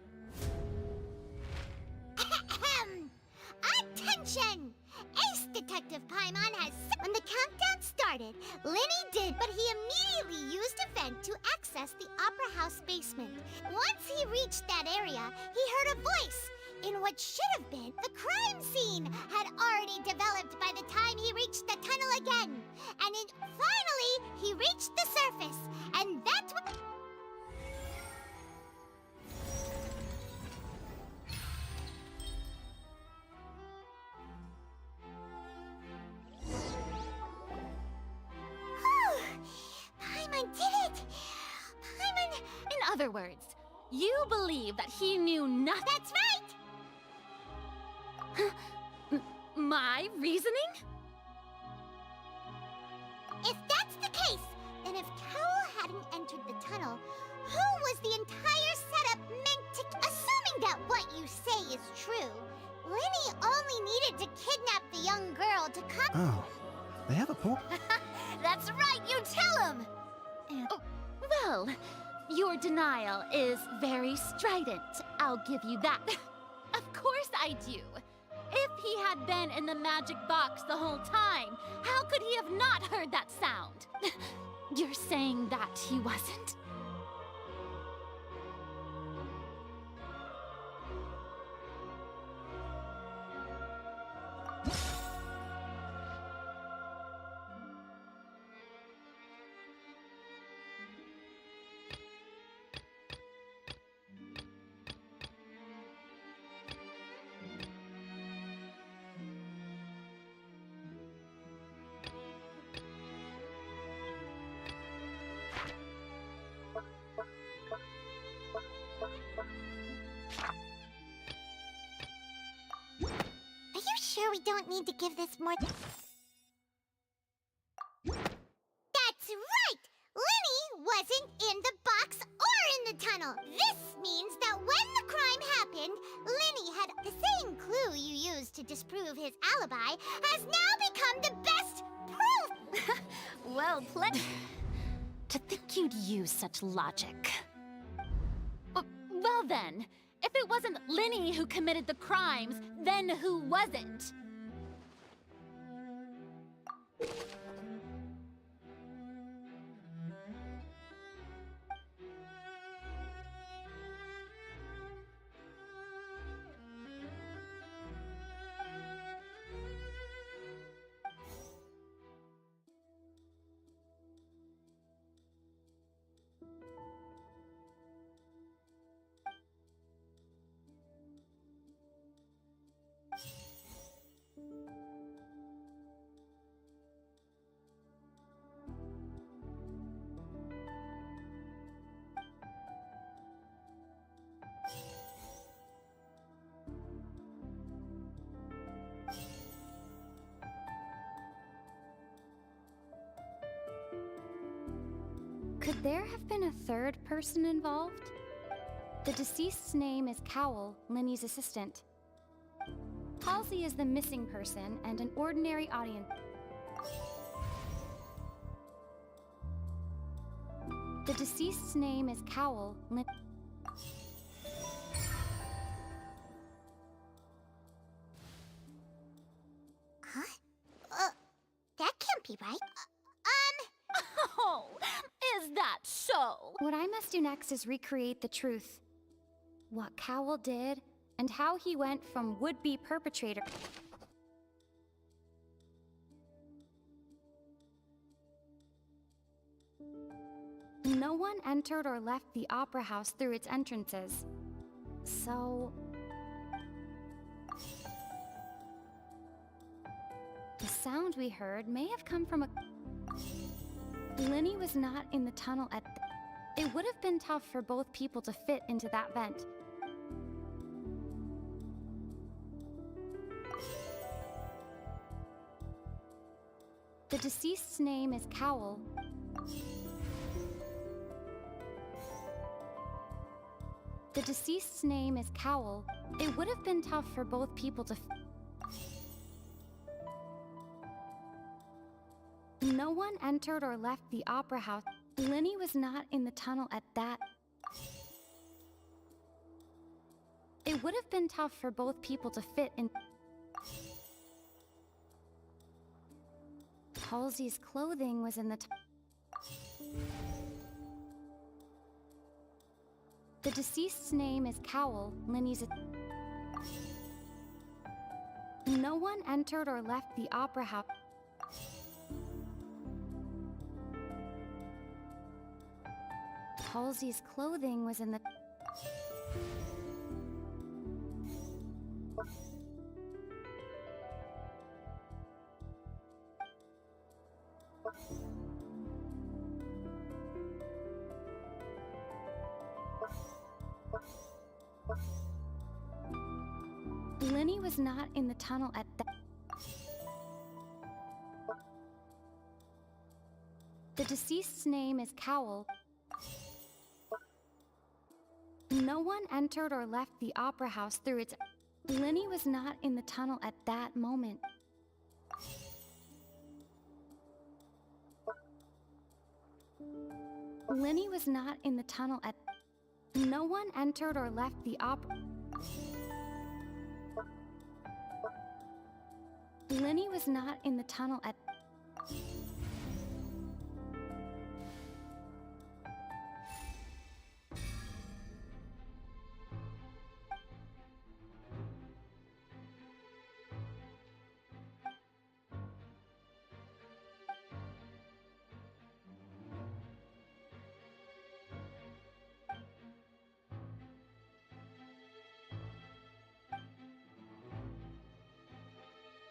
Attention! Ace Detective Paimon has... When the countdown started, Linney did, but he immediately used a vent to access the Opera House basement. Once he reached that area, he heard a voice. In what should have been the crime scene had already developed by the time he reached the tunnel again. And finally, he reached the surface. And that's what... other words, you believe that he knew nothing? That's right! My reasoning? If that's the case, then if Cowell hadn't entered the tunnel, who was the entire setup meant to... Assuming that what you say is true, Linny only needed to kidnap the young girl to come... Oh, they have a point. That's right, you tell him! Well, your denial is very strident, I'll give you that. Of course I do. If he had been in the magic box the whole time, how could he have not heard that sound? You're saying that he wasn't? Are you sure we don't need to give this more... That's right! Linny wasn't in the box or in the tunnel. This means that when the crime happened, Linny had... The same clue you used to disprove his alibi has now become the best proof! Well played. To think you'd use such logic. Well then, if it wasn't Linny who committed the crimes, then who was it? Could there have been a third person involved? The deceased's name is Cowell, Linny's assistant. Halsey is the missing person and an ordinary audience. The deceased's name is Cowell, Huh? That can't be right. Oh, is that so? What I must do next is recreate the truth. What Cowell did, and how he went from would-be perpetrator... No one entered or left the Opera House through its entrances. So... the sound we heard may have come from a... Linny was not in the tunnel at... It would have been tough for both people to fit into that vent. The deceased's name is Cowell. The deceased's name is Cowell. It would have been tough for both people to... No one entered or left the Opera House. Linny was not in the tunnel at that... It would have been tough for both people to fit in... Halsey's clothing was in the... The deceased's name is Cowell, Linny's... No one entered or left the Opera House. Halsey's clothing was in the... Lenny was not in the tunnel at that. The deceased's name is Cowl. No one entered or left the opera house through its. Lenny was not in the tunnel at that moment. Lenny was not in the tunnel at. No one entered or left the opera. Lenny was not in the tunnel at.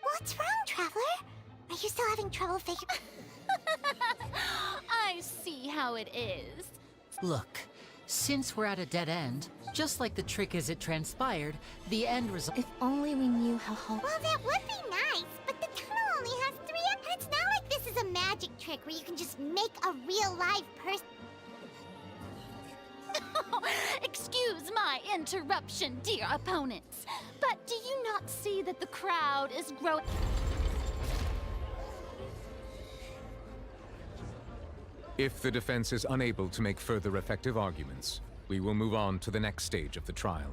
What's wrong, Traveler? Are you still having trouble figuring? I see how it is. Look, since we're at a dead end, just like the trick as it transpired, the end result. If only we knew how. Well, that would be nice, but the tunnel only has 3 and it's not like this is a magic trick where you can just make a real live person. Excuse my interruption, dear opponents, but do you not see that the crowd is growing? If the defense is unable to make further effective arguments, we will move on to the next stage of the trial.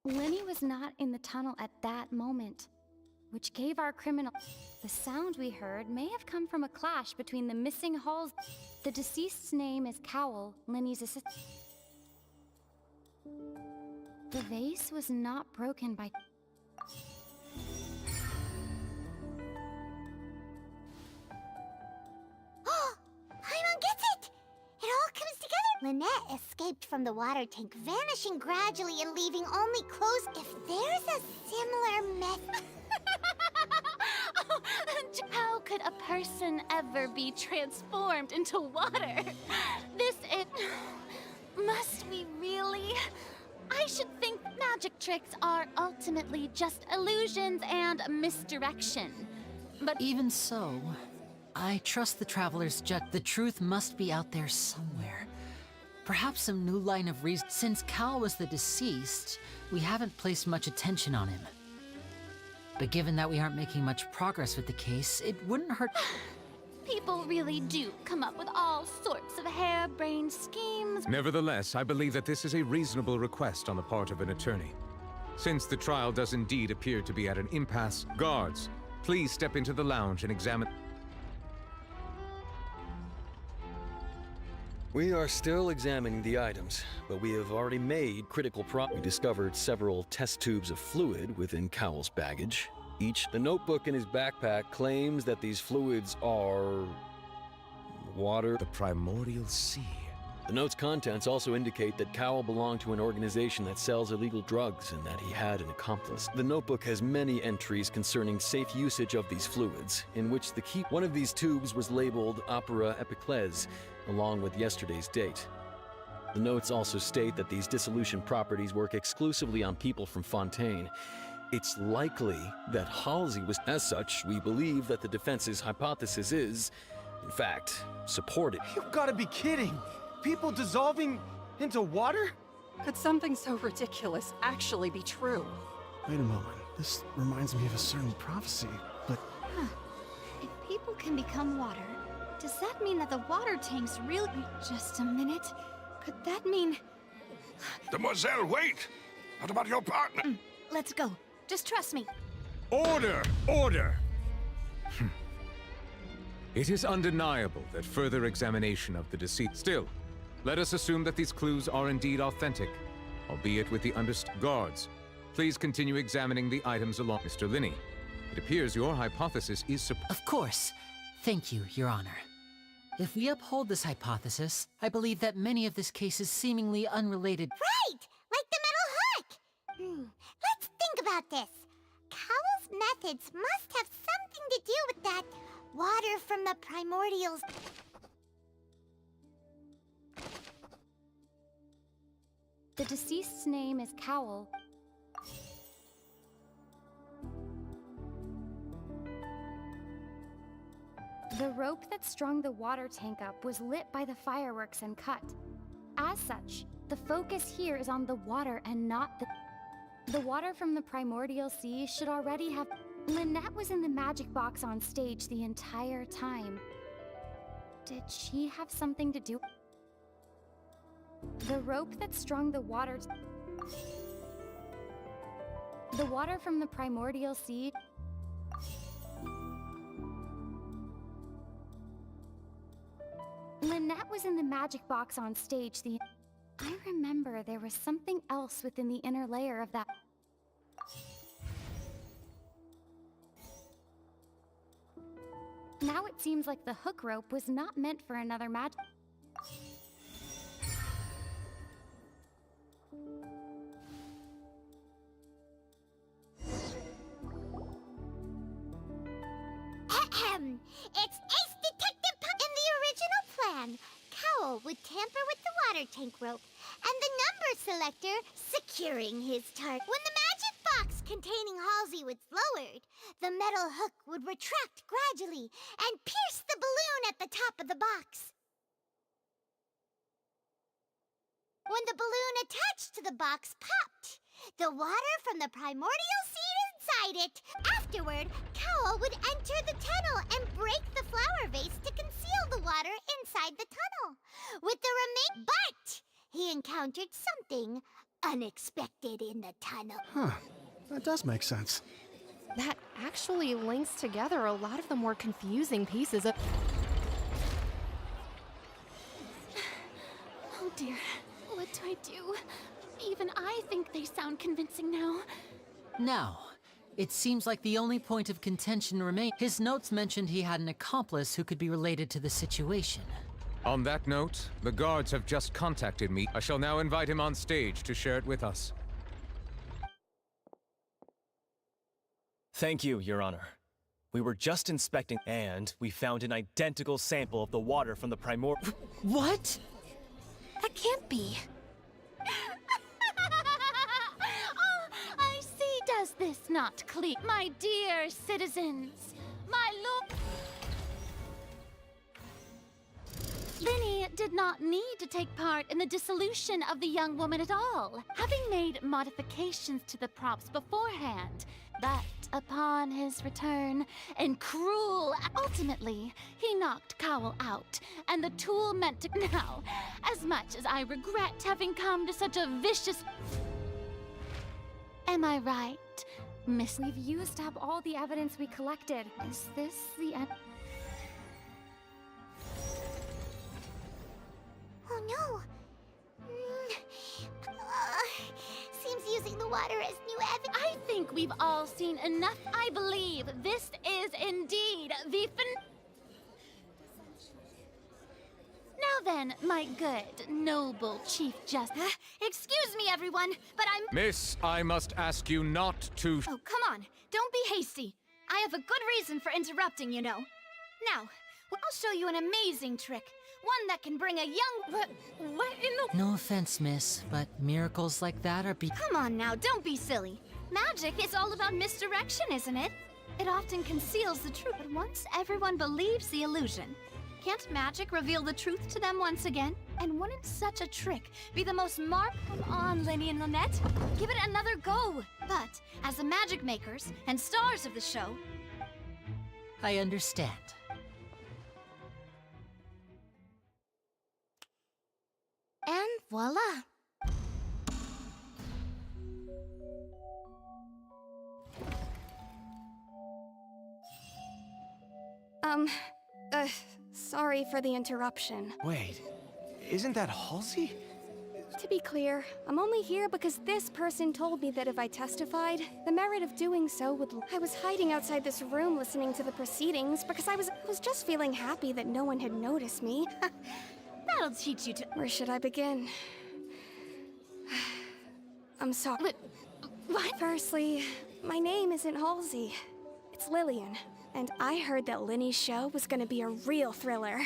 Lenny was not in the tunnel at that moment, which gave our criminal. The sound we heard may have come from a clash between the missing hulls. The deceased's name is Cowl, Lenny's assistant. The vase was not broken by. Paimon gets it! It all comes together! Lynette escaped from the water tank, vanishing gradually and leaving only clothes. If there's a similar method. How could a person ever be transformed into water? Must we really? I should think magic tricks are ultimately just illusions and misdirection. But even so, I trust the Traveler's judgment. The truth must be out there somewhere. Perhaps some new line of reason. Since Cal was the deceased, we haven't placed much attention on him. But given that we aren't making much progress with the case, it wouldn't hurt. people really do come up with all sorts of harebrained schemes. Nevertheless, I believe that this is a reasonable request on the part of an attorney. Since the trial does indeed appear to be at an impasse, guards, please step into the lounge and examine. We are still examining the items, but we have already made critical We discovered several test tubes of fluid within Cowell's baggage. The notebook in his backpack claims that these fluids are... water. The primordial sea. The note's contents also indicate that Cowell belonged to an organization that sells illegal drugs and that he had an accomplice. The notebook has many entries concerning safe usage of these fluids, in which one of these tubes was labeled Opera EpicGames, along with yesterday's date. The notes also state that these dissolution properties work exclusively on people from Fontейн. It's likely that Halsey was... As such, we believe that the defense's hypothesis is, in fact, supported. You've got to be kidding! People dissolving into water? Could something so ridiculous actually be true? Wait a moment. This reminds me of a certain prophecy, but... Huh. If people can become water, does that mean that the water tanks really... Just a minute. Could that mean... Demoiselle, wait! What about your partner? Let's go. Just trust me. Order! Order! It is undeniable that further examination of the deceit... Still, let us assume that these clues are indeed authentic, albeit with the Guards, please continue examining the items along... Mr. Linney, it appears your hypothesis is... Of course. Thank you, Your Honor. If we uphold this hypothesis, I believe that many of this case is seemingly unrelated... Right! Like the metal hook! Let's think about this. Cowell's methods must have something to do with that water from the primordials. The deceased's name is Cowl. The rope that strung the water tank up was lit by the fireworks and cut. As such, the focus here is on the water and not the water from the primordial sea should already have... Lynette was in the magic box on stage the entire time. Did she have something to do? The rope that strung the water... The water from the primordial sea... Lynette was in the magic box on stage the... I remember there was something else within the inner layer of that... Now it seems like the hook rope was not meant for another magic... It's Ace Detective In the original plan, Cowl would tamper with the water tank rope and the number selector securing his target. When the magic box containing Halsey was lowered, the metal hook would retract gradually and pierce the balloon at the top of the box. When the balloon attached to the box popped, the water from the primordial seed inside it. Afterward, Cowl would enter the tunnel and break the flower vase to conceal the water inside the tunnel. With the but he encountered something unexpected in the tunnel. Huh. That does make sense. That actually links together a lot of the more confusing pieces of... Oh dear, what do I do? Even I think they sound convincing now. Now, it seems like the only point of contention remains. His notes mentioned he had an accomplice who could be related to the situation. On that note, the guards have just contacted me. I shall now invite him on stage to share it with us. Thank you, Your Honor. We were just inspecting, and we found an identical sample of the water from the primordial... What? That can't be. Oh, I see. Does this not clear? My dear citizens, my lord... Linny did not need to take part in the dissolution of the young woman at all, having made modifications to the props beforehand. But upon his return, and ultimately, he knocked Cowl out, and the tool meant to... Now, as much as I regret having come to such a vicious... Am I right, Miss? We've used up all the evidence we collected. Is this the end? Oh no! Seems using the water as new evidence. I think we've all seen enough. I believe this is indeed the Now then, my good, noble Chief Justice. Excuse me, everyone, but I'm... Miss, I must ask you not to... Oh, come on. Don't be hasty. I have a good reason for interrupting, you know. Now, I'll show you an amazing trick. One that can bring a young... What in the... No offense, miss, but miracles like that are Come on now, don't be silly. Magic is all about misdirection, isn't it? It often conceals the truth, but once everyone believes the illusion, can't magic reveal the truth to them once again? And wouldn't such a trick be the most Come on, Linny and Lynette. Give it another go. But, as the magic makers and stars of the show... I understand. And voila! Sorry for the interruption. Wait, isn't that Halsey? To be clear, I'm only here because this person told me that if I testified, the merit of doing so would... I was hiding outside this room listening to the proceedings because I was just feeling happy that no one had noticed me. That'll teach you to... Where should I begin? I'm sorry. But... What? Firstly, my name isn't Halsey. It's Lillian. And I heard that Linny's show was gonna be a real thriller.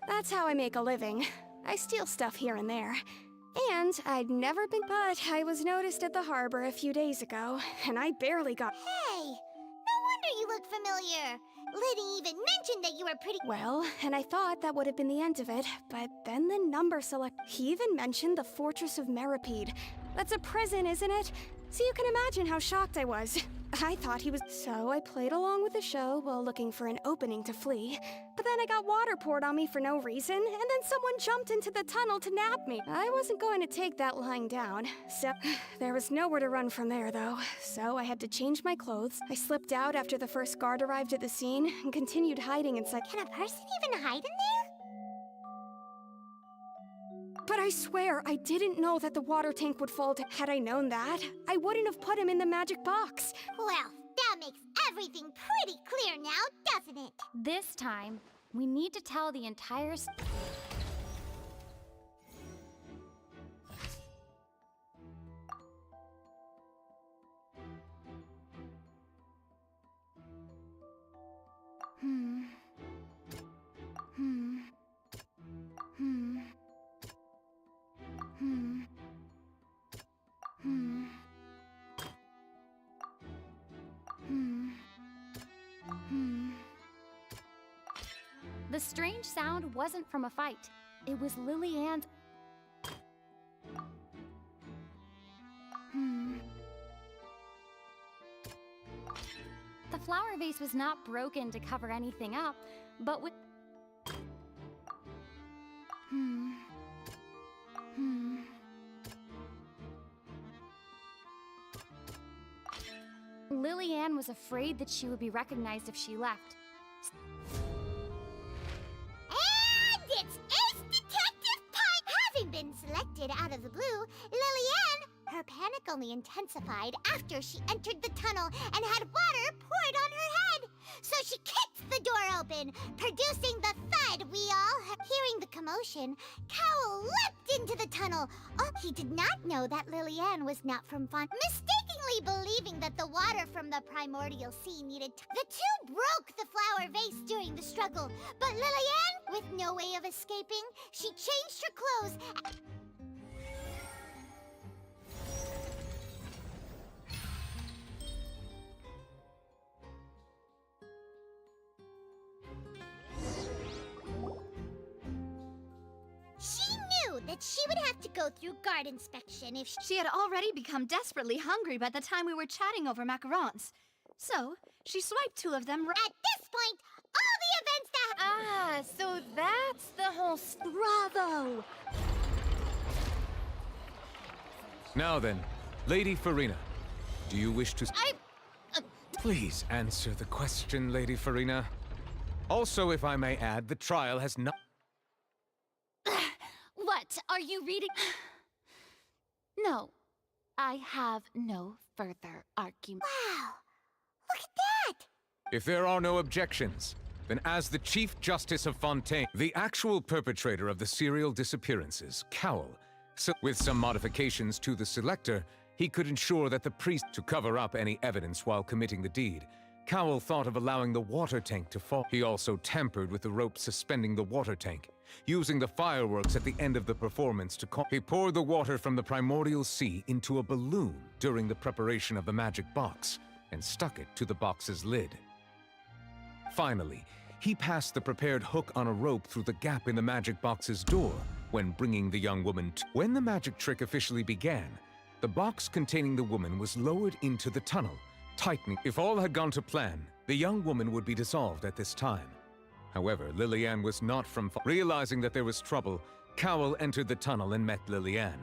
That's how I make a living. I steal stuff here and there. And I'd never been, but I was noticed at the harbor a few days ago, and I barely got. Hey, no wonder you look familiar. Liddy even mentioned that you were pretty. Well, and I thought that would have been the end of it, but then the number select. He even mentioned the Fortress of Meripede. That's a prison, isn't it? So you can imagine how shocked I was. I thought he was. So I played along with the show while looking for an opening to flee. But then I got water poured on me for no reason, and then someone jumped into the tunnel to nab me. I wasn't going to take that lying down, so there was nowhere to run from there, though. So I had to change my clothes. I slipped out after the first guard arrived at the scene and continued hiding inside. Can a person even hide in there? But I swear, I didn't know that the water tank would fall. Had I known that, I wouldn't have put him in the magic box. Well, that makes everything pretty clear now, doesn't it? This time, we need to tell the entire The strange sound wasn't from a fight. It was Lily-Ann's. The flower vase was not broken to cover anything up, but with... Lily-Ann was afraid that she would be recognized if she left. And it's Ace Detective time! Having been selected out of the blue, Lily-Ann, her panic only intensified after she entered the tunnel and had water poured on her head. So she kicked the door open, producing the thud we all heard. Hearing the commotion, Cowell leapt into the tunnel. Oh, he did not know that Lily-Ann was not from Font. Mistakenly believing that the water from the primordial sea needed the two broke the flower vase during the struggle. But Lily-Ann, with no way of escaping, she changed her clothes. She knew that she would have to go through guard inspection if She had already become desperately hungry by the time we were chatting over macarons. So, she swiped two of them. At this point, all the events that... Ah, so that's the whole... Bravo! Now then, Lady Farina, do you wish to... Please answer the question, Lady Farina. Also, if I may add, the trial has not... What? Are you reading? No. I have no further argument. Wow! Look at that! If there are no objections, then as the Chief Justice of Fontейн, the actual perpetrator of the serial disappearances, Cowell, so with some modifications to the selector, he could ensure that the priest to cover up any evidence while committing the deed. Cowell thought of allowing the water tank to fall. He also tampered with the rope suspending the water tank, using the fireworks at the end of the performance to He poured the water from the primordial sea into a balloon during the preparation of the magic box and stuck it to the box's lid. Finally, he passed the prepared hook on a rope through the gap in the magic box's door when bringing the young woman to... When the magic trick officially began, the box containing the woman was lowered into the tunnel, tightening. If all had gone to plan, the young woman would be dissolved at this time. However, Lily-Ann was not from... Realizing that there was trouble, Cowell entered the tunnel and met Lily-Ann,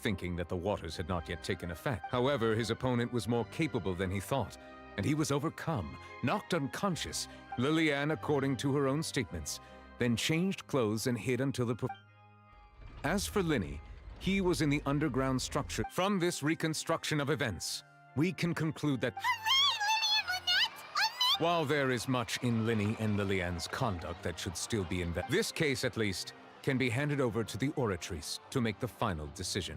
thinking that the waters had not yet taken effect. However, his opponent was more capable than he thought, and he was overcome, knocked unconscious. Lily-Ann, according to her own statements, then changed clothes and hid until the... As for Linny, he was in the underground structure. From this reconstruction of events, we can conclude that... While there is much in Linny and Lily-Ann's conduct that should still be investigated, this case, at least, can be handed over to the Oratrice to make the final decision.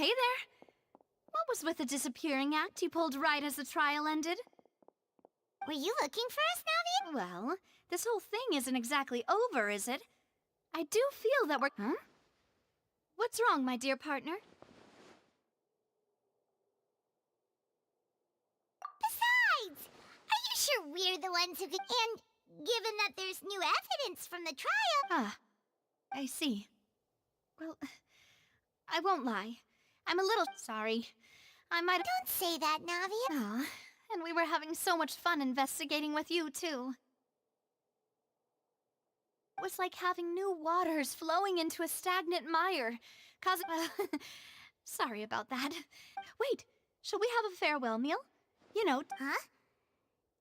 hey there. What was with the disappearing act you pulled right as the trial ended? Were you looking for us, Navi? Well, this whole thing isn't exactly over, is it? I do feel that we're... Huh? What's wrong, my dear partner? Besides, are you sure we're the ones who could... And given that there's new evidence from the trial... Ah, I see. Well, I won't lie. I'm a little sorry. I might... Don't say that, Navi. Aw, and we were having so much fun investigating with you, too. It was like having new waters flowing into a stagnant mire, causing... sorry about that. Wait, shall we have a farewell meal? You know... Huh?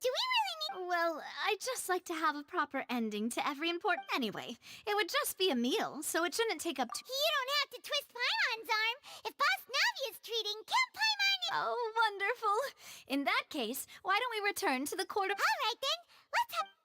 Do we really need... Well, I'd just like to have a proper ending to every important... Anyway, it would just be a meal, so it shouldn't take up too... You don't have to twist Paimon's arm. If Boss Navi is treating, Camp Paimon... Oh, wonderful. In that case, why don't we return to the court of... All right, then. Let's have...